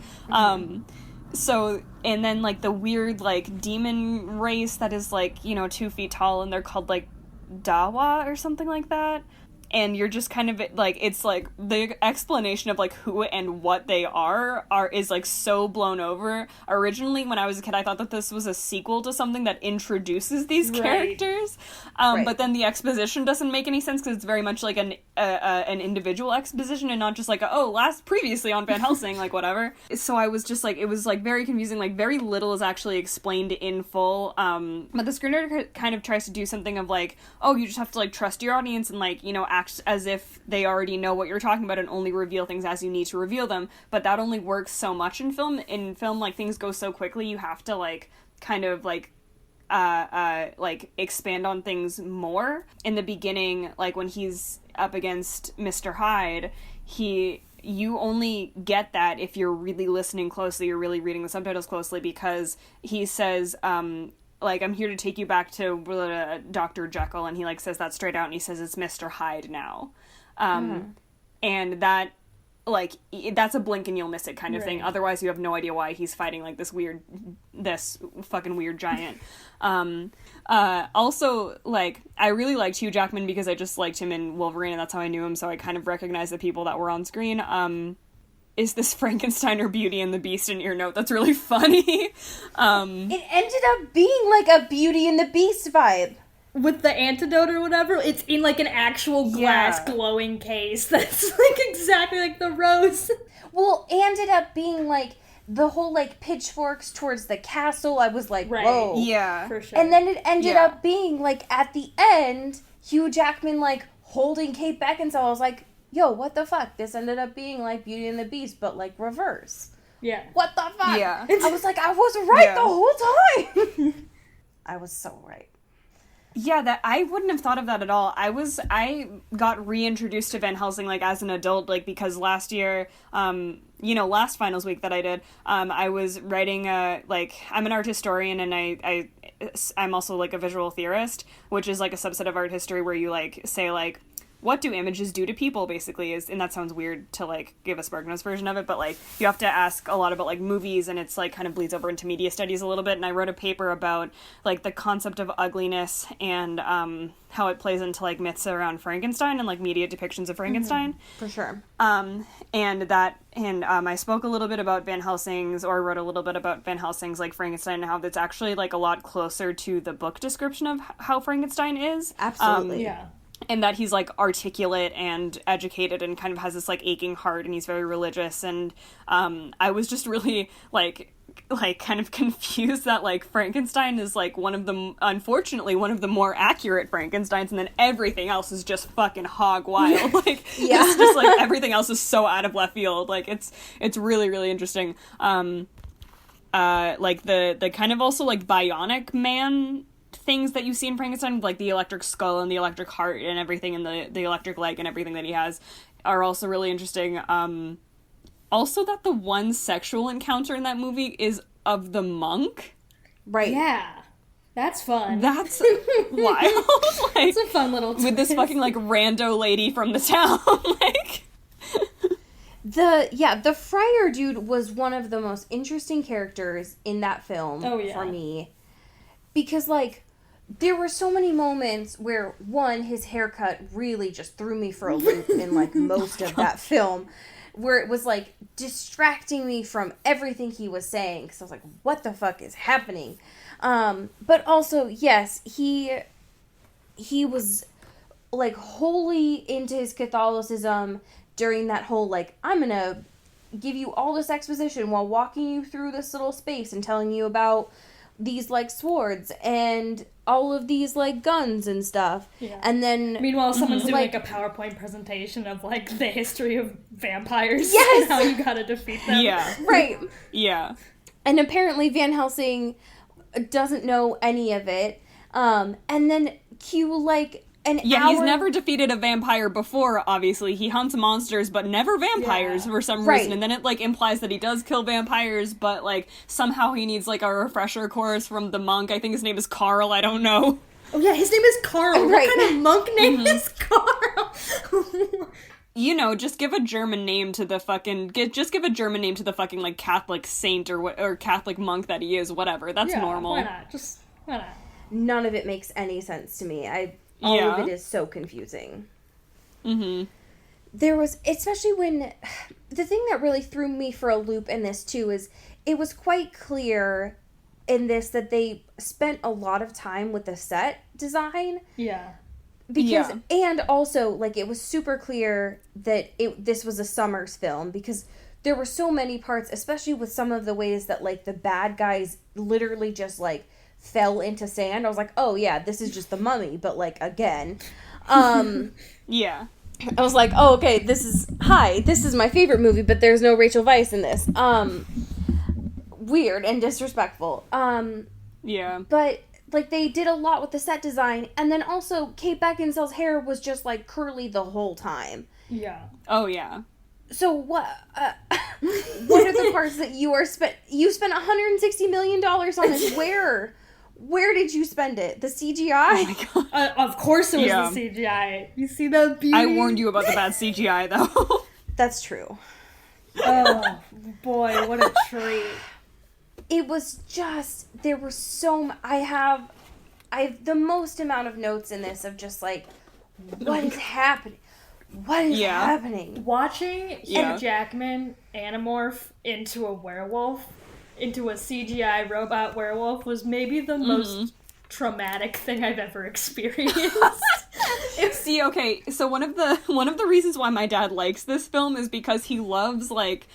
So, and then, like, the weird, like, demon race that is, like, 2 feet tall, and they're called, like, Dawa or something like that. And you're just kind of, like, it's, like, the explanation of, like, who and what they is, like, so blown over. Originally, when I was a kid, I thought that this was a sequel to something that introduces these characters. Right. But then the exposition doesn't make any sense, because it's very much, like, an individual exposition, and not just, like, previously on Van Helsing, like, whatever. So I was just, like, it was, like, very confusing. Like, very little is actually explained in full. But the screenwriter kind of tries to do something of, like, oh, you just have to, like, trust your audience and, like, act as if they already know what you're talking about and only reveal things as you need to reveal them. But that only works so much in film. In film, like, things go so quickly, you have to, like, kind of, like, expand on things more. In the beginning, like, when he's up against Mr. Hyde, you only get that if you're really listening closely, you're really reading the subtitles closely, because he says, like, I'm here to take you back to Dr. Jekyll, and he, like, says that straight out, and he says it's Mr. Hyde now. And that, like, that's a blink and you'll miss it kind of thing. Otherwise, you have no idea why he's fighting, like, this fucking weird giant. Also, like, I really liked Hugh Jackman because I just liked him in Wolverine, and that's how I knew him, so I kind of recognized the people that were on screen. Is this Frankenstein or Beauty and the Beast in your note? That's really funny. It ended up being like a Beauty and the Beast vibe. With the antidote or whatever, it's in, like, an actual glass glowing case that's, like, exactly like the rose. Well, ended up being, like, the whole, like, pitchforks towards the castle. I was like, whoa. Yeah. For sure. And then it ended up being, like, at the end, Hugh Jackman, like, holding Kate Beckinsale. I was like, yo, what the fuck? This ended up being, like, Beauty and the Beast, but, like, reverse. Yeah. What the fuck? Yeah. I was like, I was right the whole time. I was so right. Yeah, that I wouldn't have thought of that at all. I got reintroduced to Van Helsing like as an adult, like because last year, last finals week that I did, I was writing I'm an art historian and I'm also like a visual theorist, which is like a subset of art history where you like say like what do images do to people, basically, and that sounds weird to like give a SparkNotes version of it, but like you have to ask a lot about like movies, and it's like kind of bleeds over into media studies a little bit. And I wrote a paper about like the concept of ugliness and how it plays into like myths around Frankenstein and like media depictions of Frankenstein. For sure. I spoke a little bit about Van Helsing's, or wrote a little bit about Van Helsing's like Frankenstein, and how that's actually like a lot closer to the book description of how Frankenstein is. Absolutely. Yeah. And that he's, like, articulate and educated and kind of has this, like, aching heart, and he's very religious. And I was just really, like kind of confused that, like, Frankenstein is, like, unfortunately, one of the more accurate Frankensteins, and then everything else is just fucking hog wild. Like, Yeah. it's just, like, everything else is so out of left field. Like, it's really, really interesting. Like, the kind of also, like, bionic man things that you see in Frankenstein, like the electric skull and the electric heart and everything, and the electric leg and everything that he has, are also really interesting. Also that the one sexual encounter in that movie is of the monk. Right. Yeah. That's fun. That's wild. Like, it's a fun little twist. with this fucking like rando lady from the town. Like, the friar dude was one of the most interesting characters in that film for me. Because, like, there were so many moments where, one, his haircut really just threw me for a loop in, like, most of that film. Where it was, like, distracting me from everything he was saying. Because I was like, what the fuck is happening? But also, yes, he was, like, wholly into his Catholicism during that whole, like, I'm gonna give you all this exposition while walking you through this little space and telling you about these, like, swords and all of these, like, guns and stuff. Yeah. And then... Meanwhile, someone's doing, like, a PowerPoint presentation of, like, the history of vampires. Yes! And how you gotta defeat them. yeah. Right. Yeah. And apparently Van Helsing doesn't know any of it. And then Q, like, an hour... Yeah, he's never defeated a vampire before, obviously. He hunts monsters, but never vampires for some reason. And then it, like, implies that he does kill vampires, but, like, somehow he needs, like, a refresher course from the monk. I think his name is Carl, I don't know. Oh, yeah, his name is Carl. Right. What kind of monk name is Carl? You know, just give a German name to the fucking... Just give a German name to the fucking, like, Catholic saint or Catholic monk that he is, whatever. That's normal. Why not? Why not? None of it makes any sense to me. All of it is so confusing. Mm-hmm. There was, especially when, the thing that really threw me for a loop in this too is, it was quite clear in this that they spent a lot of time with the set design. Yeah. Because, and also, like, it was super clear that this was a Summers film, because there were so many parts, especially with some of the ways that, like, the bad guys literally just, like, fell into sand. I was like, oh yeah, this is just the Mummy, but like again. Yeah. I was like, oh okay, this is my favorite movie, but there's no Rachel Weisz in this. Weird and disrespectful. Yeah. But like they did a lot with the set design, and then also Kate Beckinsale's hair was just like curly the whole time. Yeah. Oh yeah. So what? What are the parts that you spent $160 million on this? Where did you spend it? The CGI? Oh my god. Of course it was the CGI. You see the beauty? I warned you about the bad CGI, though. That's true. Oh, boy, what a treat. It was just, there were so... I have the most amount of notes in this of just like, what is happening? What is happening? Watching Hugh Jackman animorph into a werewolf, into a CGI robot werewolf, was maybe the most traumatic thing I've ever experienced. See, okay, so one of the reasons why my dad likes this film is because he loves, like,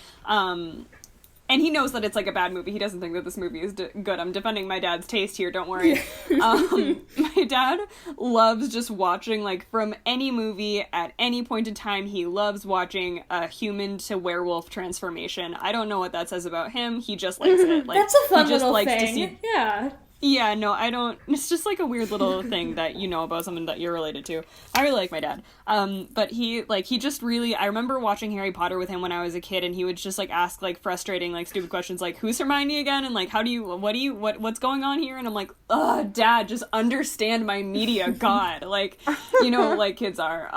and he knows that it's, like, a bad movie. He doesn't think that this movie is good. I'm defending my dad's taste here, don't worry. My dad loves just watching, like, from any movie at any point in time, he loves watching a human to werewolf transformation. I don't know what that says about him. He just likes it. Like, that's a fun he just little likes thing. To see... Yeah. Yeah, no, I don't. It's just like a weird little thing that you know about someone that you're related to. I really like my dad. But he just really, I remember watching Harry Potter with him when I was a kid, and he would just like ask like frustrating, like stupid questions like, who's Hermione again? And like, what's going on here? And I'm like, ugh, Dad, just understand my media, God. Like, you know, like kids are.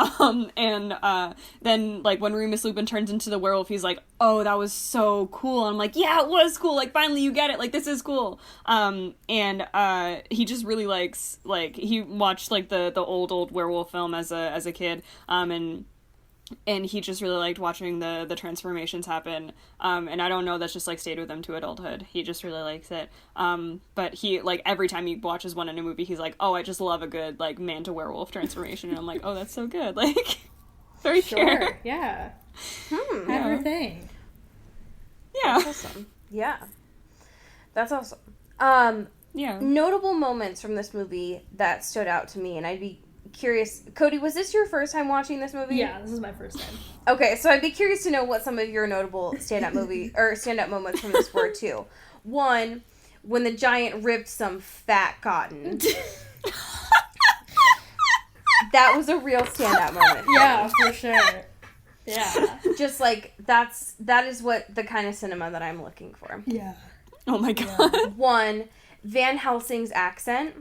Then like when Remus Lupin turns into the werewolf, he's like, oh, that was so cool. And I'm like, yeah, it was cool. Like, finally you get it. Like, this is cool. And he just really likes, like, he watched like the old werewolf film as a kid, and he just really liked watching the transformations happen, and I don't know, that's just like stayed with him to adulthood. He just really likes it, but he, like, every time he watches one in a movie, he's like, oh, I just love a good like man to werewolf transformation. And I'm like, oh, that's so good. Like, very fair. Yeah. Yeah. Everything. Yeah. That's awesome. Yeah. That's awesome. Yeah. Notable moments from this movie that stood out to me, and I'd be curious. Cody, was this your first time watching this movie? Yeah, this is my first time. Okay, so I'd be curious to know what some of your notable stand-up moments from this were, too. One, when the giant ripped some fat cotton. That was a real stand-up moment. Yeah, for sure. Yeah. Just like, that is what the kind of cinema that I'm looking for. Yeah. Oh my God. One, Van Helsing's accent,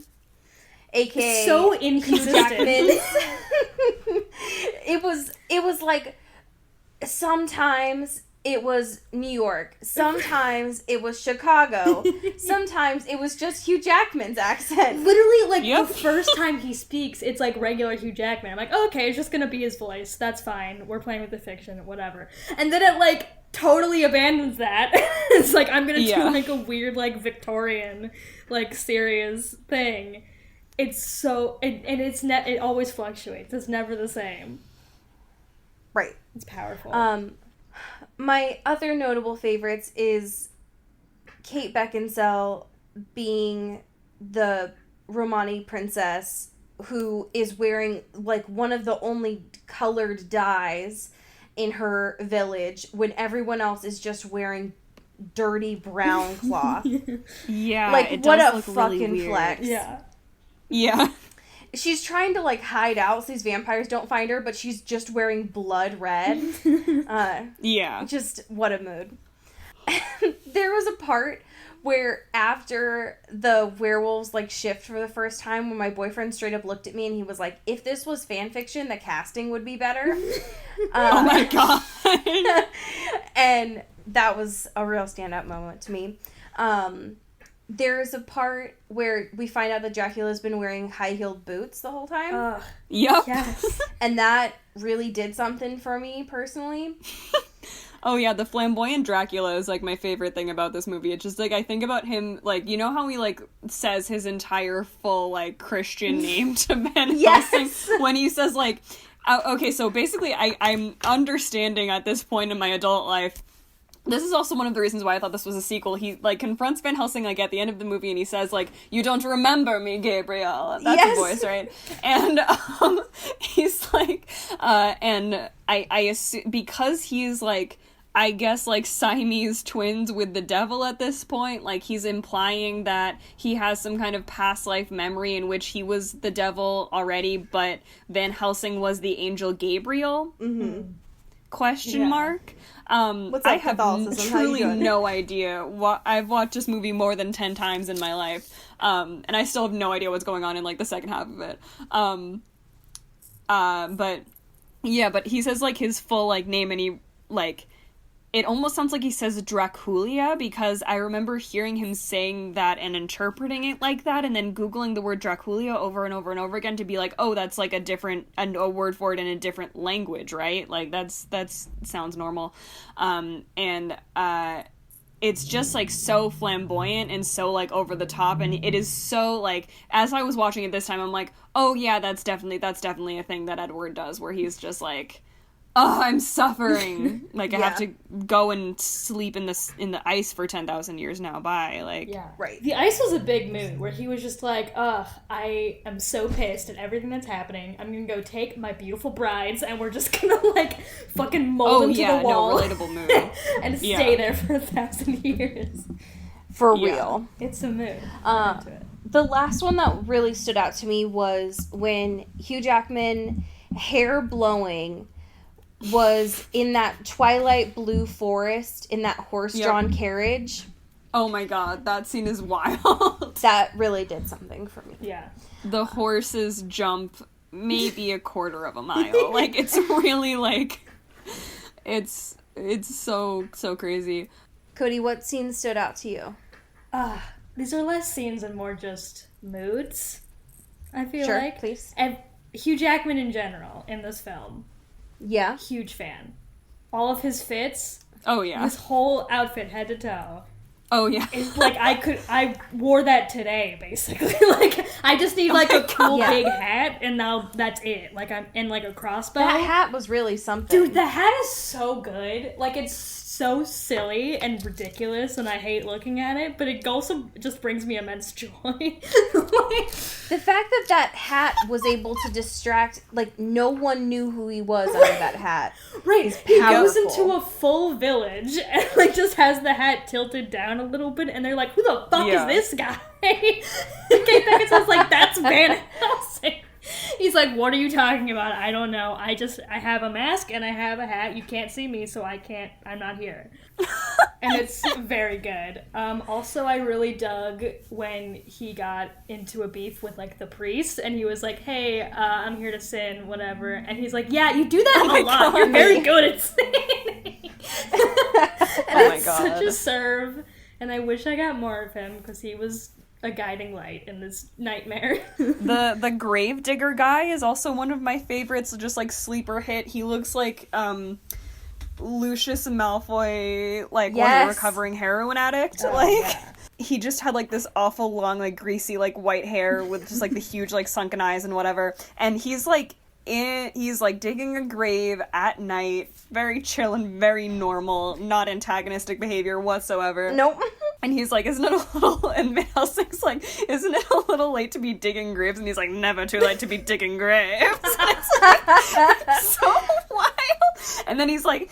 aka So Hugh inconsistent. Jackman. It was like, sometimes it was New York, sometimes it was Chicago, sometimes it was just Hugh Jackman's accent. Literally, like, Yep. the first time he speaks, it's like regular Hugh Jackman. I'm like, oh, okay, it's just gonna be his voice. That's fine. We're playing with the fiction, whatever. And then it, like, totally abandons that. It's like, I'm gonna do, like, a weird, like, Victorian, like, serious thing. It's so... it always fluctuates. It's never the same. Right. It's powerful. My other notable favorites is Kate Beckinsale being the Romani princess who is wearing, like, one of the only colored dyes in her village when everyone else is just wearing dirty brown cloth. Yeah. Like, it what does a look fucking really weird. flex. Yeah. Yeah. She's trying to, like, hide out so these vampires don't find her, but she's just wearing blood red. Yeah. Just, what a mood. There was a part where after the werewolves, like, shift for the first time, when my boyfriend straight up looked at me and he was like, if this was fan fiction, the casting would be better. Oh my God. And that was a real stand-up moment to me. There's a part where we find out that Dracula's been wearing high-heeled boots the whole time. Yep. Yes. And that really did something for me, personally. Oh yeah, the flamboyant Dracula is like my favorite thing about this movie. It's just like, I think about him, like, you know how he like says his entire full like Christian name to Van Yes. Helsing when he says like, okay, so basically I'm understanding at this point in my adult life. This is also one of the reasons why I thought this was a sequel. He, like, confronts Van Helsing, like, at the end of the movie, and he says, like, you don't remember me, Gabriel. That's Yes. the voice, right? And, he's like, and I assume, because he's, like, I guess, like, Siamese twins with the devil at this point, like, he's implying that he has some kind of past life memory in which he was the devil already, but Van Helsing was the angel Gabriel? Mm-hmm. Question mark? What's up, I have Catholicism? How you truly doing? no idea. I've watched this movie more than 10 times in my life, and I still have no idea what's going on in, like, the second half of it. But he says, like, his full, like, name, and he, like, it almost sounds like he says Draculia, because I remember hearing him saying that and interpreting it like that, and then Googling the word Draculia over and over and over again to be like, oh, that's like a word for it in a different language, right? Like, that's sounds normal. It's just, like, so flamboyant and so, like, over the top, and it is so, like, as I was watching it this time, I'm like, oh, yeah, that's definitely a thing that Edward does, where he's just, like, oh, I'm suffering. Like, I have to go and sleep in the ice for 10,000 years now. Bye. Like, Yeah. Right. The ice was a big mood where he was just like, ugh, I am so pissed at everything that's happening. I'm gonna go take my beautiful brides and we're just gonna, like, fucking mold them to the wall. No, relatable mood. And stay there for 1,000 years. For Yeah. real. It's a mood. Uh, I'm into it. The last one that really stood out to me was when Hugh Jackman, hair blowing, was in that twilight blue forest in that horse-drawn carriage. Oh my god, that scene is wild. That really did something for me. Yeah. The horses jump maybe a quarter of a mile. Like, it's really, like, it's so crazy. Cody, what scene stood out to you? These are less scenes and more just moods, I feel Sure, like. please. And Hugh Jackman in general in this film, Yeah. huge fan. All of his fits, Oh, yeah. his whole outfit head to toe. Oh, yeah. It's like I wore that today, basically. Like, I just need like a cool Yeah. big hat, and now that's it. Like, I'm in like a crossbow. That hat was really something. Dude, the hat is so good. Like, it's so silly and ridiculous, and I hate looking at it, but it also just brings me immense joy. Like, The fact that that hat was able to distract, like, no one knew who he was under that hat. right, Is he goes powerful. into a full village and, like, just has the hat tilted down a little bit, and they're like, who the fuck Yeah. is this guy? Kate Beckinsale's like, that's Van Helsing. He's like, what are you talking about? I don't know. I have a mask and I have a hat. You can't see me, so I'm not here. And it's very good. Also, I really dug when he got into a beef with, like, the priest, and he was like, hey, I'm here to sin, whatever. And he's like, yeah, you do that a lot. You're very good at sinning. And Oh my it's such a God. serve. And I wish I got more of him, because he was a guiding light in this nightmare. The Gravedigger guy is also one of my favorites, just like sleeper hit. He looks like Lucius Malfoy, like one Yes. recovering heroin addict. Oh, like yeah. he just had like this awful long, like greasy, like white hair with just like the huge like sunken eyes and whatever. And he's like digging a grave at night, very chill and very normal, not antagonistic behavior whatsoever. Nope. And he's like, isn't it a little, and Van Helsing's like, isn't it a little late to be digging graves? And he's like, never too late to be digging graves. And it's like, so wild. And then he's like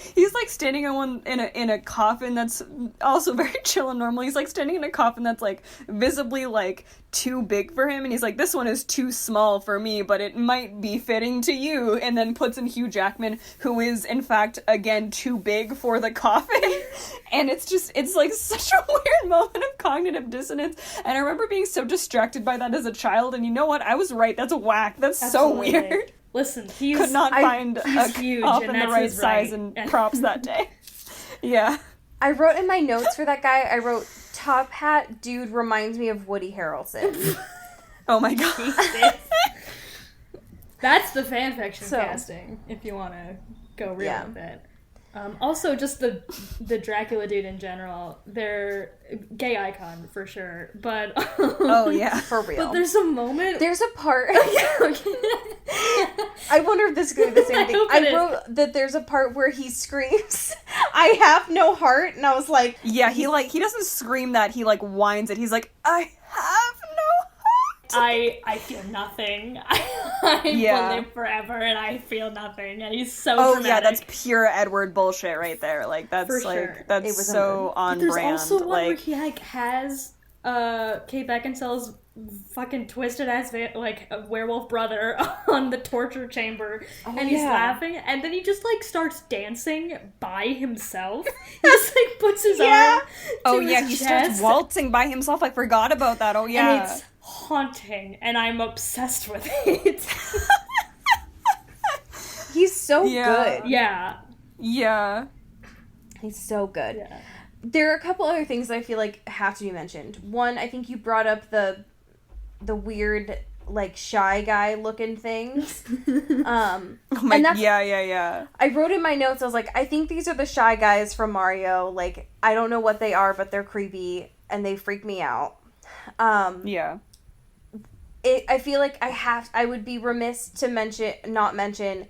standing in a coffin that's also very chill and normal. He's like standing in a coffin that's like visibly like too big for him, and he's like, this one is too small for me, but it might be fitting to you. And then puts in Hugh Jackman, who is in fact again too big for the coffin. And it's like such a weird moment of cognitive dissonance. And I remember being so distracted by that as a child, and you know what, I was right, that's whack, that's Absolutely. so weird. Listen, he's Could not find he's a huge, up and in the that's right his size right. and props that day. Yeah. I wrote in my notes for that guy, I wrote, top hat dude reminds me of Woody Harrelson. Oh my god. Jesus. That's the fanfiction So- casting, if you want to go real Yeah. with it. Also, just the Dracula dude in general, they're gay icon for sure, but Oh yeah. For real. but there's a moment. There's a part. I wonder if this is going to be the same I thing. hope I it is. wrote that there's a part where he screams, I have no heart, and I was like, Yeah, he doesn't scream that, he like whines it. He's like, I have no heart. I feel nothing. I Yeah. will live forever, and I feel nothing. And he's so Oh dramatic. yeah, that's pure Edward bullshit right there. Like that's For like sure. that's It was a so mood. on There's brand. also one where Like he like has Kate Beckinsale's fucking twisted ass like a werewolf brother on the torture chamber, and he's yeah. laughing, and then he just like starts dancing by himself. He just like puts his Yeah. arm. oh to yeah, his he chest, starts waltzing by himself. I forgot about that. Oh yeah. and it's haunting, and I'm obsessed with it. he's so Yeah. good. Yeah, Yeah. He's so good. yeah. There are a couple other things I feel like have to be mentioned. One, I think you brought up the weird, like, shy guy looking things. Oh my, And that's- yeah. I wrote in my notes, I was like, I think these are the shy guys from Mario. Like, I don't know what they are, but they're creepy, and they freak me out. Yeah. I feel like I would be remiss to not mention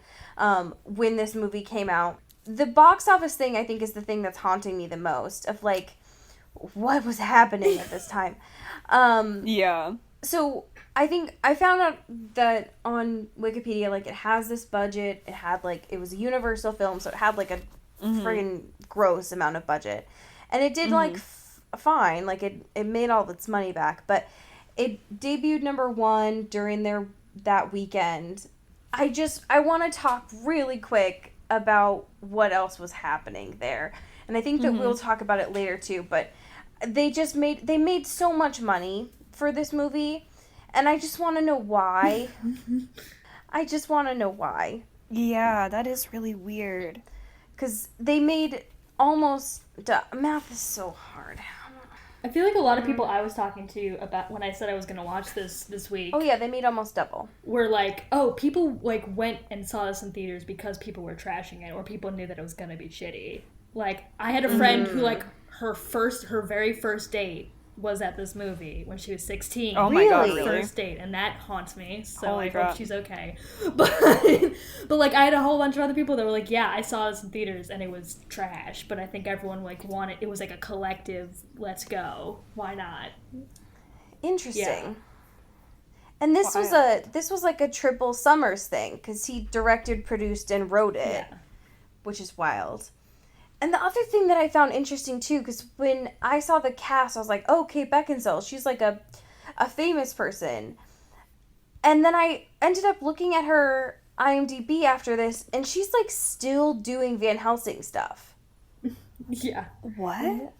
when this movie came out. The box office thing, I think, is the thing that's haunting me the most, of, like, what was happening at this time. Yeah. So, I think I found out that on Wikipedia, like, it has this budget. It had, like, it was a Universal film, so it had, like, a friggin' gross amount of budget. And it did, like, fine. Like, it made all its money back. But It debuted #1 during that weekend. I want to talk really quick about what else was happening there. And I think that we'll talk about it later too, but they made so much money for this movie, and I just want to know why. I just want to know why. Yeah, that is really weird. Because they made almost... math is so hard. I feel like a lot of people I was talking to about when I said I was going to watch this week. Oh yeah, they made almost double. Were like, oh, people like went and saw this in theaters because people were trashing it, or people knew that it was going to be shitty. Like, I had a friend who, like, her very first date was at this movie when she was 16. Oh my god, really? First date, and that haunts me, so Holy I crap. hope she's okay. But like, I had a whole bunch of other people that were like, yeah, I saw this in theaters and it was trash, but I think everyone, like, wanted, it was like a collective, let's go, why not? Interesting. Yeah. And this was like a triple Summers thing, because he directed, produced, and wrote it, which is wild. And the other thing that I found interesting, too, because when I saw the cast, I was like, oh, Kate Beckinsale, she's like a famous person. And then I ended up looking at her IMDb after this, and she's, like, still doing Van Helsing stuff. Yeah. What?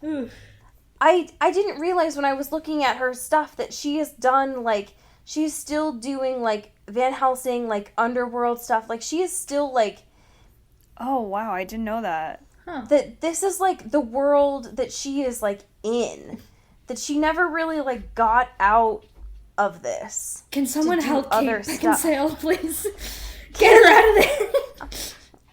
I didn't realize when I was looking at her stuff that she has done, like, she's still doing, like, Van Helsing, like, underworld stuff. Like, she is still, like... Oh, wow, I didn't know that. That this is, like, the world that she is, like, in. That she never really, like, got out of this. Can someone help Kate other Beckinsale, please? Get her out of there!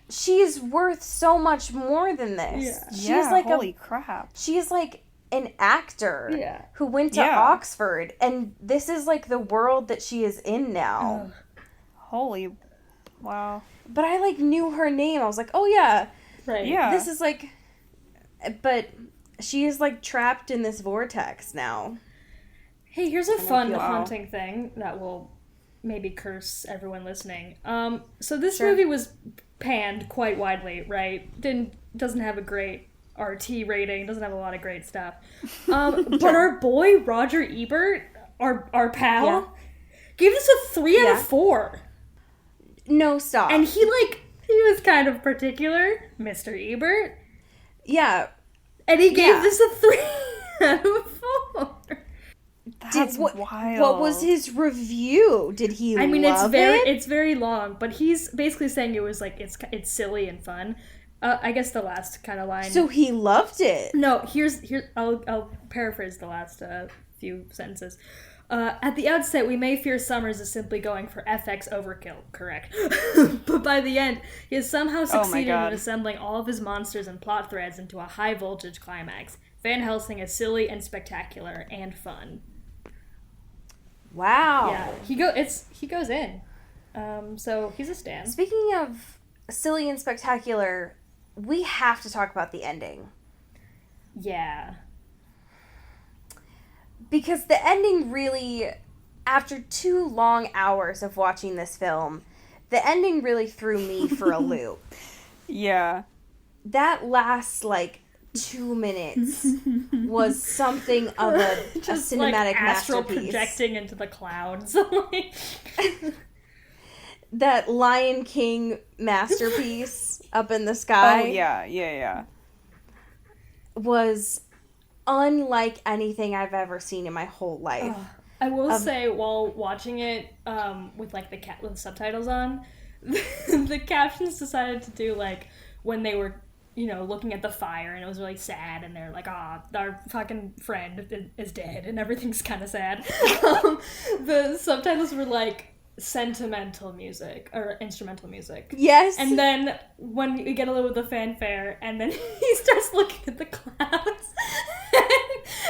She is worth so much more than this. Yeah. She is, like, holy crap. She is, like, an actor who went to Yeah. Oxford. And this is, like, the world that she is in now. Holy... Wow. But I, like, knew her name. I was like, oh, yeah. Right. Yeah. This is, like... But she is, like, trapped in this vortex now. Hey, here's a fun feel- haunting thing that will maybe curse everyone listening. So this movie was panned quite widely, right? Doesn't have a great RT rating, doesn't have a lot of great stuff. But our boy Roger Ebert, our pal, gave this a 3 out of 4. No, stop. And he was kind of particular, Mr. Ebert. Yeah. And he gave this a 3 out of 4. That's wild. What was his review? Did he I mean, love it's very long, but he's basically saying it was like it's silly and fun. I guess the last kind of line. So he loved it. No, here's I'll paraphrase the last few sentences. At the outset, we may fear Summers is simply going for FX overkill, correct? But by the end, he has somehow succeeded in assembling all of his monsters and plot threads into a high-voltage climax. Van Helsing is silly and spectacular and fun. Wow. Yeah, he goes in. So he's a stan. Speaking of silly and spectacular, we have to talk about the ending. Yeah. Because the ending really, after 2 long hours of watching this film, the ending really threw me for a loop. Yeah. That last, 2 minutes was something of a cinematic astral masterpiece. projecting into the clouds. That Lion King masterpiece up in the sky. Oh, yeah. Was unlike anything I've ever seen in my whole life. I will say, while watching it with with subtitles on, the captions decided to do when they were looking at the fire and it was really sad and they're like, our fucking friend is dead and everything's kind of sad. The subtitles were sentimental music or instrumental music. Yes. And then when you get a little bit of the fanfare and then he starts looking at the clouds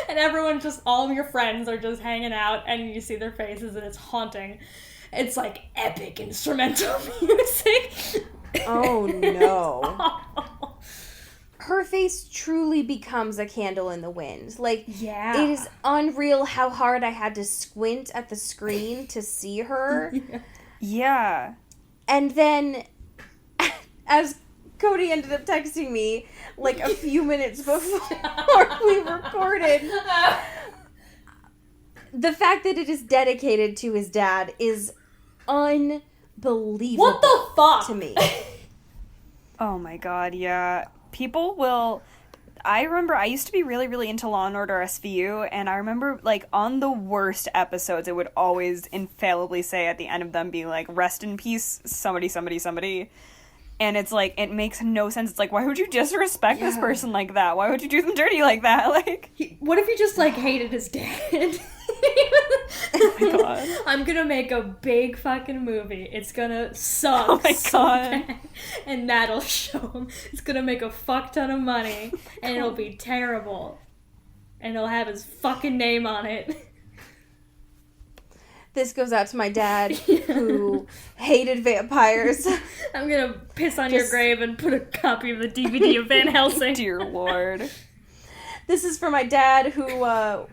and everyone all of your friends are just hanging out and you see their faces and it's haunting. It's epic instrumental music. Oh no. Her face truly becomes a candle in the wind. Yeah. It is unreal how hard I had to squint at the screen to see her. Yeah. And then, as Cody ended up texting me, a few minutes before we recorded, the fact that it is dedicated to his dad is unbelievable. What the fuck? To me. Oh my god, yeah. People will... I remember I used to be really, really into Law & Order SVU, and I remember, like, on the worst episodes, it would always infallibly say at the end of them being like, rest in peace, somebody, somebody, somebody. And it's like, it makes no sense. It's like, why would you disrespect this person like that? Why would you do them dirty like that? Like, What if he just, like, hated his dad? oh my god. I'm gonna make a big fucking movie. It's gonna suck. Oh my so god. bad, and that'll show him. It's gonna make a fuck ton of money, and it'll be terrible. And it'll have his fucking name on it. This goes out to my dad, who hated vampires. I'm gonna piss on your grave and put a copy of the DVD of Van Helsing. Dear lord. This is for my dad, who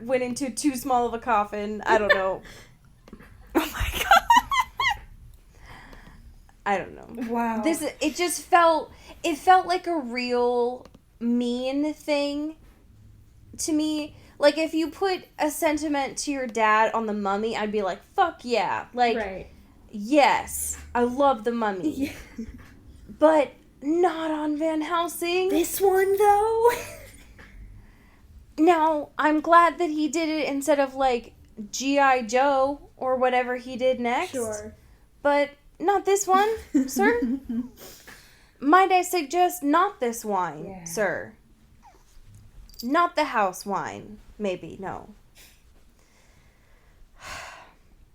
went into too small of a coffin. I don't know. Oh my god. I don't know. Wow. It just felt like a real mean thing to me. Like, if you put a sentiment to your dad on The Mummy, I'd be like, fuck yeah. Like, Right. yes, I love The Mummy. Yeah. But not on Van Helsing. This one, though? Now, I'm glad that he did it instead of, like, G.I. Joe or whatever he did next. Sure. But not this one, sir. Might I suggest not this wine, sir? Not the house wine. Maybe, no.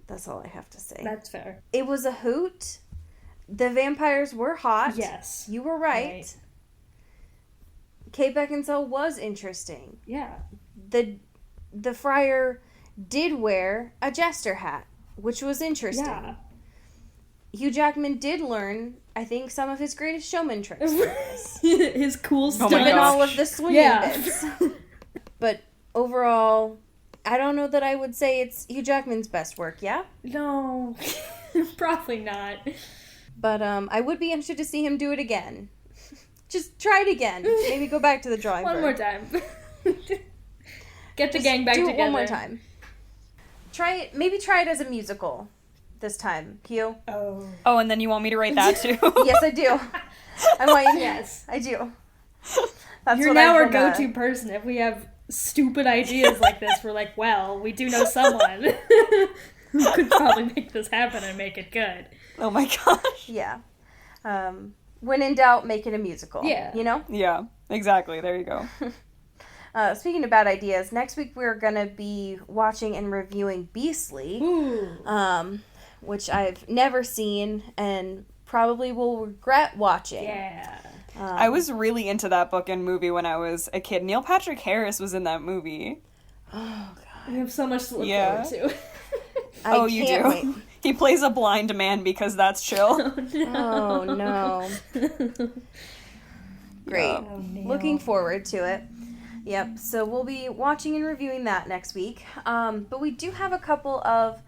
That's all I have to say. That's fair. It was a hoot. The vampires were hot. Yes. You were right. Kate Beckinsale was interesting. Yeah. The friar did wear a jester hat, which was interesting. Yeah. Hugh Jackman did learn, I think, some of his greatest showman tricks. His cool stuff. my Given gosh. all of the swinging bits. But overall, I don't know that I would say it's Hugh Jackman's best work, yeah? No. Probably not. But I would be interested to see him do it again. Just try it again. Maybe go back to the drawing board. One more time. Get the Just gang back do together. it one more time. Maybe try it as a musical this time, Hugh. Oh. Oh, and then you want me to write that too? Yes, I do. I want you. Yes. I do. That's You're what now I've our been, go-to person. If we have stupid ideas like this, we're like, well, we do know someone who could probably make this happen and make it good. Oh my gosh. Yeah. When in doubt, make it a musical. Yeah. You know? Yeah, exactly. There you go. Speaking of bad ideas, next week we're going to be watching and reviewing Beastly, Ooh. which I've never seen and probably will regret watching. Yeah. I was really into that book and movie when I was a kid. Neil Patrick Harris was in that movie. Oh, God. We have so much to look Yeah. forward to. Oh, you can't do? wait. He plays a blind man because that's chill. Oh, no. Great. Yeah. Oh, Neil. Looking forward to it. Yep, so we'll be watching and reviewing that next week. But we do have a couple of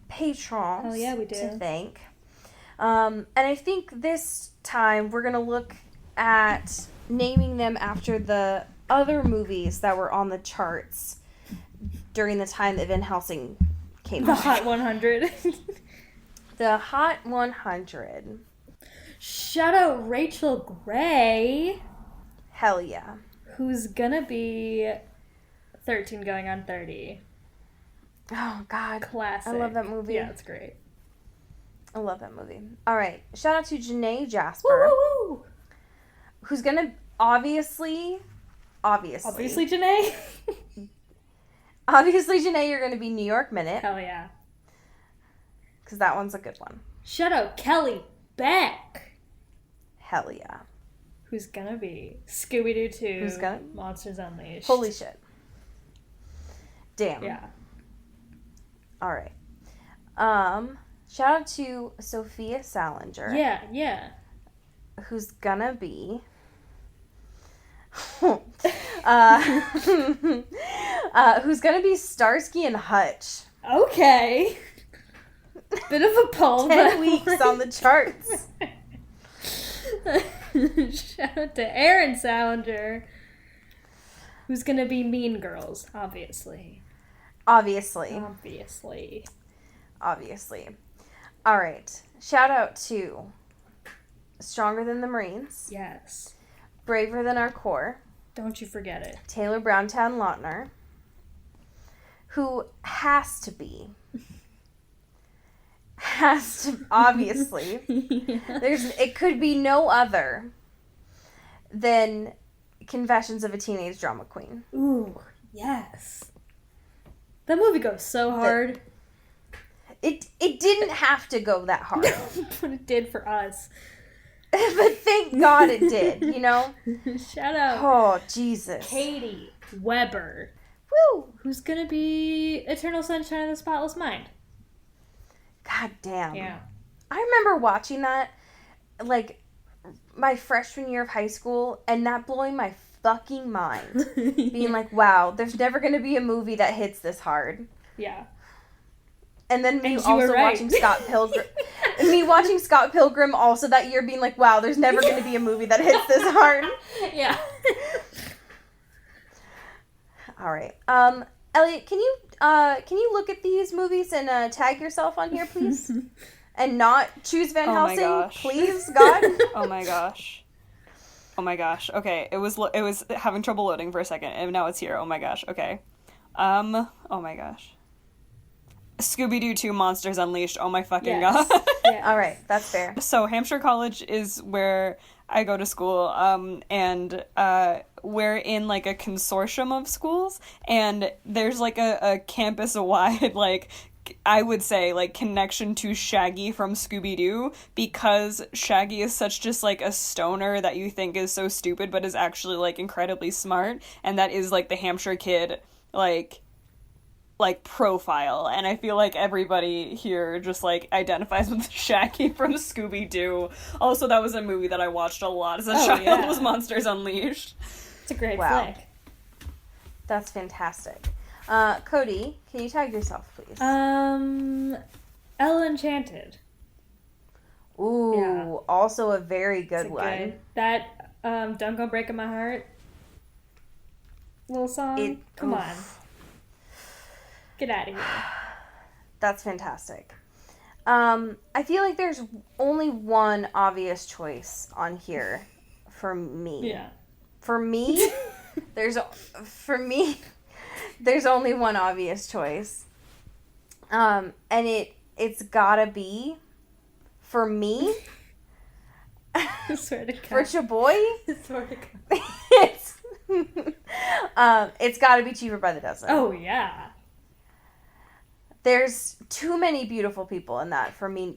patrons Oh, yeah, we do. to thank. And I think this time we're going to look at naming them after the other movies that were on the charts during the time that Van Helsing came The out. Hot 100. The Hot 100. Shout out Rachel Gray, Hell yeah. who's gonna be 13 going on 30. Oh, God. Classic. I love that movie. Yeah, it's great. I love that movie. All right. Shout out to Janae Jasper, Woo, woo, woo. who's going to obviously, Janae? Janae, you're going to be New York Minute, Hell yeah. because that one's a good one. Shout out Kelly Beck, Hell yeah. who's gonna be Scooby-Doo 2, Who's gonna- Monsters Unleashed. Holy shit. Damn. Yeah. All right. Shout out to Sophia Salinger, Yeah. who's gonna be who's gonna be Starsky and Hutch. Okay. Bit of a pull. 10 but- weeks on the charts. Shout out to Aaron Salinger, who's gonna be Mean Girls, obviously. Obviously. All right. Shout out to Stronger Than the Marines. Yes. Braver Than Our Core. Don't you forget it. Taylor Browntown Lautner. Who has to be. Obviously. It could be no other than Confessions of a Teenage Drama Queen. Ooh, yes. That movie goes so hard. It didn't have to go that hard. But it did for us. But thank God it did, you know? Shout out. Oh, Jesus. Katie Weber. Woo! Who's gonna be Eternal Sunshine of the Spotless Mind. God damn. Yeah. I remember watching that, like, my freshman year of high school, and that blowing my fucking mind. Being like, wow, there's never gonna be a movie that hits this hard. Yeah. And then me And you were also right. watching Scott Pilgrim. Me watching Scott Pilgrim also that year being like, wow, there's never going to be a movie that hits this hard. Yeah. All right. Eliot, can you look at these movies and tag yourself on here, please? And not choose Van Oh my Helsing, gosh. please, God. Oh my gosh. Oh my gosh. Okay, it was having trouble loading for a second, and now it's here. Oh my gosh. Okay. Oh my gosh. Scooby-Doo 2 Monsters Unleashed. Oh my fucking Yes. god. Yeah. All right, that's fair. So Hampshire College is where I go to school, and we're in like a consortium of schools, and there's like a campus-wide, like, I would say, like, connection to Shaggy from Scooby-Doo, because Shaggy is such just like a stoner that you think is so stupid but is actually like incredibly smart, and that is like the Hampshire kid like profile, and I feel like everybody here just like identifies with Shaggy from Scooby-Doo. Also, that was a movie that I watched a lot as a child. yeah. Was Monsters Unleashed. It's a great Wow. flick. That's fantastic. Cody, can you tag yourself, please? Ella Enchanted. Ooh, yeah. also a very good It's a one. good. That Don't Go Breaking My Heart little song. Come on. Get out of here. That's fantastic. I feel like there's only one obvious choice on here for me. Yeah. For me, there's only one obvious choice. And it's gotta be for me. I swear to God. For Chaboy, I swear to God. it's gotta be Cheaper by the Dozen. Oh, yeah. There's too many beautiful people in that for me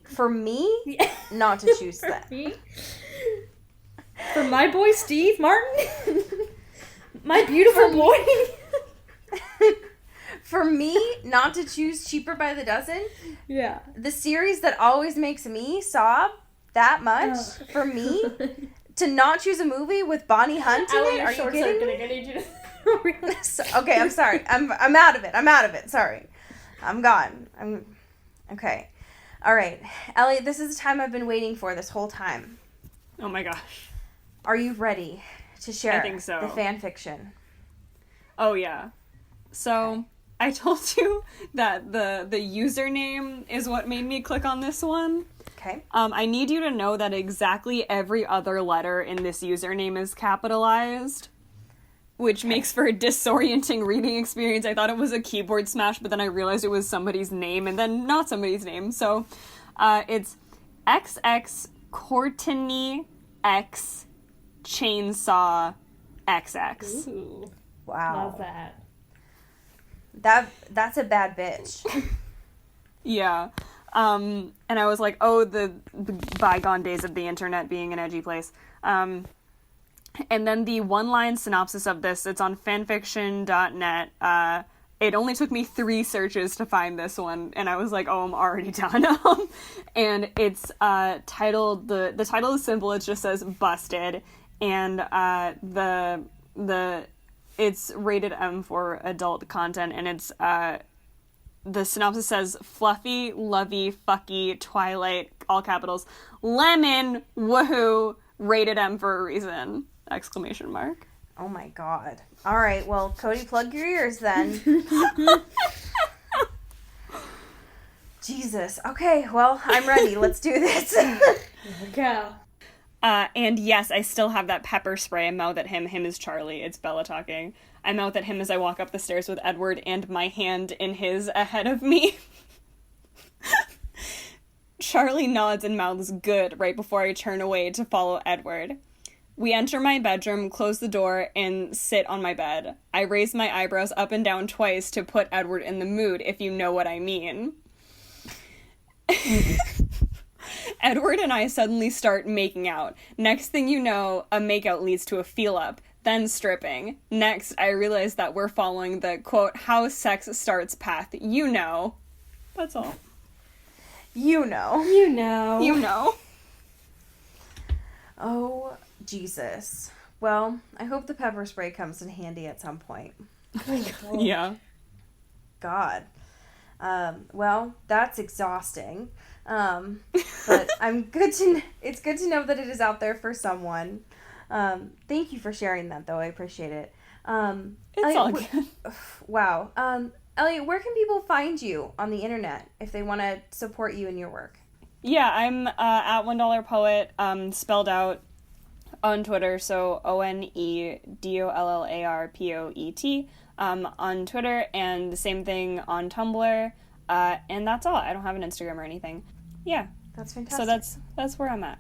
Yeah. not to choose that. Me? For my boy Steve Martin? My beautiful boy? For me not to choose Cheaper by the Dozen, Yeah. the series that always makes me sob that much, for me to not choose a movie with Bonnie Hunt in it. Are you kidding me? I need you to... Okay, I'm sorry. I'm out of it. Sorry. I'm gone. Okay. All right. Eliot, this is the time I've been waiting for this whole time. Oh my gosh. Are you ready to share I think so. the fan fiction? Oh yeah. So I told you that the username is what made me click on this one. Okay. I need you to know that exactly every other letter in this username is capitalized, which makes for a disorienting reading experience. I thought it was a keyboard smash, but then I realized it was somebody's name and then not somebody's name. So it's XX Courtney X Chainsaw XX. Ooh, Wow. love that. That's a bad bitch. Yeah. And I was like, oh, the bygone days of the internet being an edgy place. And then the one-line synopsis of this, it's on fanfiction.net. It only took me 3 searches to find this one, and I was like, oh, I'm already done. And it's titled, the title is simple, it just says Busted, and it's rated M for adult content, and it's, the synopsis says, fluffy, lovey, fucky, Twilight, all capitals, lemon, woohoo, rated M for a reason, ! Oh my god. All right, well, Cody, plug your ears then. Jesus. Okay, well, I'm ready. Let's do this. Here we go. And yes, I still have that pepper spray. I mouth at him. Him is Charlie. It's Bella talking. I mouth at him as I walk up the stairs with Edward and my hand in his ahead of me. Charlie nods and mouths good right before I turn away to follow Edward. We enter my bedroom, close the door, and sit on my bed. I raise my eyebrows up and down twice to put Edward in the mood, if you know what I mean. Edward and I suddenly start making out. Next thing you know, a makeout leads to a feel-up, then stripping. Next, I realize that we're following the, quote, how sex starts path. You know. That's all. You know. You know. You know. Oh, Jesus. Well, I hope the pepper spray comes in handy at some point. Yeah. God. Well, that's exhausting. But it's good to know that it is out there for someone. Thank you for sharing that, though. I appreciate it. It's Elliot, all good. Wow. Eliot, where can people find you on the internet if they want to support you in your work? Yeah, I'm at $1 Poet, spelled out on Twitter, so ONEDOLLARPOET on Twitter, and the same thing on Tumblr, and that's all. I don't have an Instagram or anything. Yeah. That's fantastic. So that's where I'm at.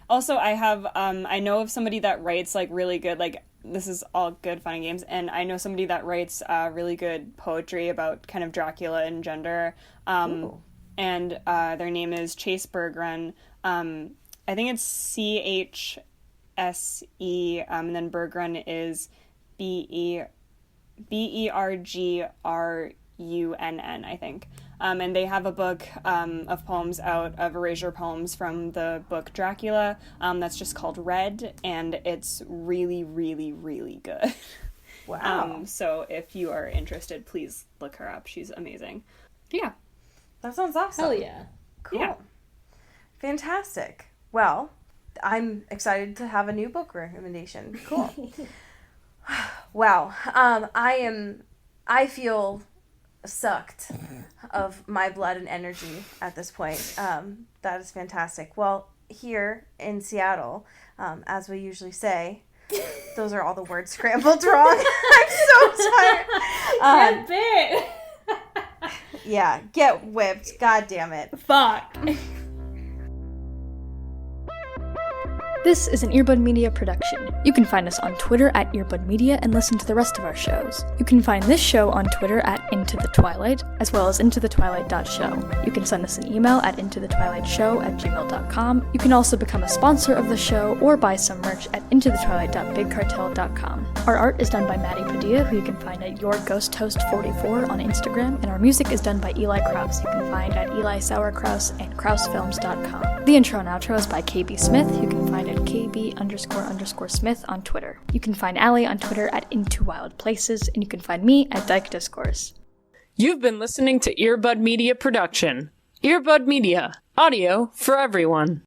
Also, I have, I know of somebody that writes, like, really good, like, this is all good fun and games, and I know somebody that writes really good poetry about kind of Dracula and gender, and their name is Chase Bergrun. I think it's CHSE, and then Bergrun is BERGRUNN, I think. And they have a book of poems out of Erasure Poems from the book Dracula that's just called Red, and it's really, really, really good. Wow. So if you are interested, please look her up. She's amazing. Yeah. That sounds awesome. Hell yeah. Cool. Yeah. Fantastic. Well, I'm excited to have a new book recommendation. Cool. Wow. I feel sucked of my blood and energy at this point. That is fantastic. Well, here in Seattle, as we usually say, those are all the words scrambled wrong. I'm so tired. That bit. Yeah, get whipped. God damn it. Fuck. This is an Earbud Media production. You can find us on Twitter at Earbud Media and listen to the rest of our shows. You can find this show on Twitter at Into the Twilight, as well as intothetwilight.show. You can send us an email at intothetwilightshow@gmail.com. You can also become a sponsor of the show or buy some merch at intothetwilight.bigcartel.com. Our art is done by Maddie Padilla, who you can find at YourGhostHost44 on Instagram, and our music is done by Eli Krause, you can find at Eli Sauerkraus and KrausFilms.com. The intro and outro is by KB Smith, you can find at KB__Smith on Twitter. You can find Allie on Twitter at Into Wild Places, and you can find me at Dyke Discourse. You've been listening to Earbud Media Production. Earbud Media. Audio for everyone.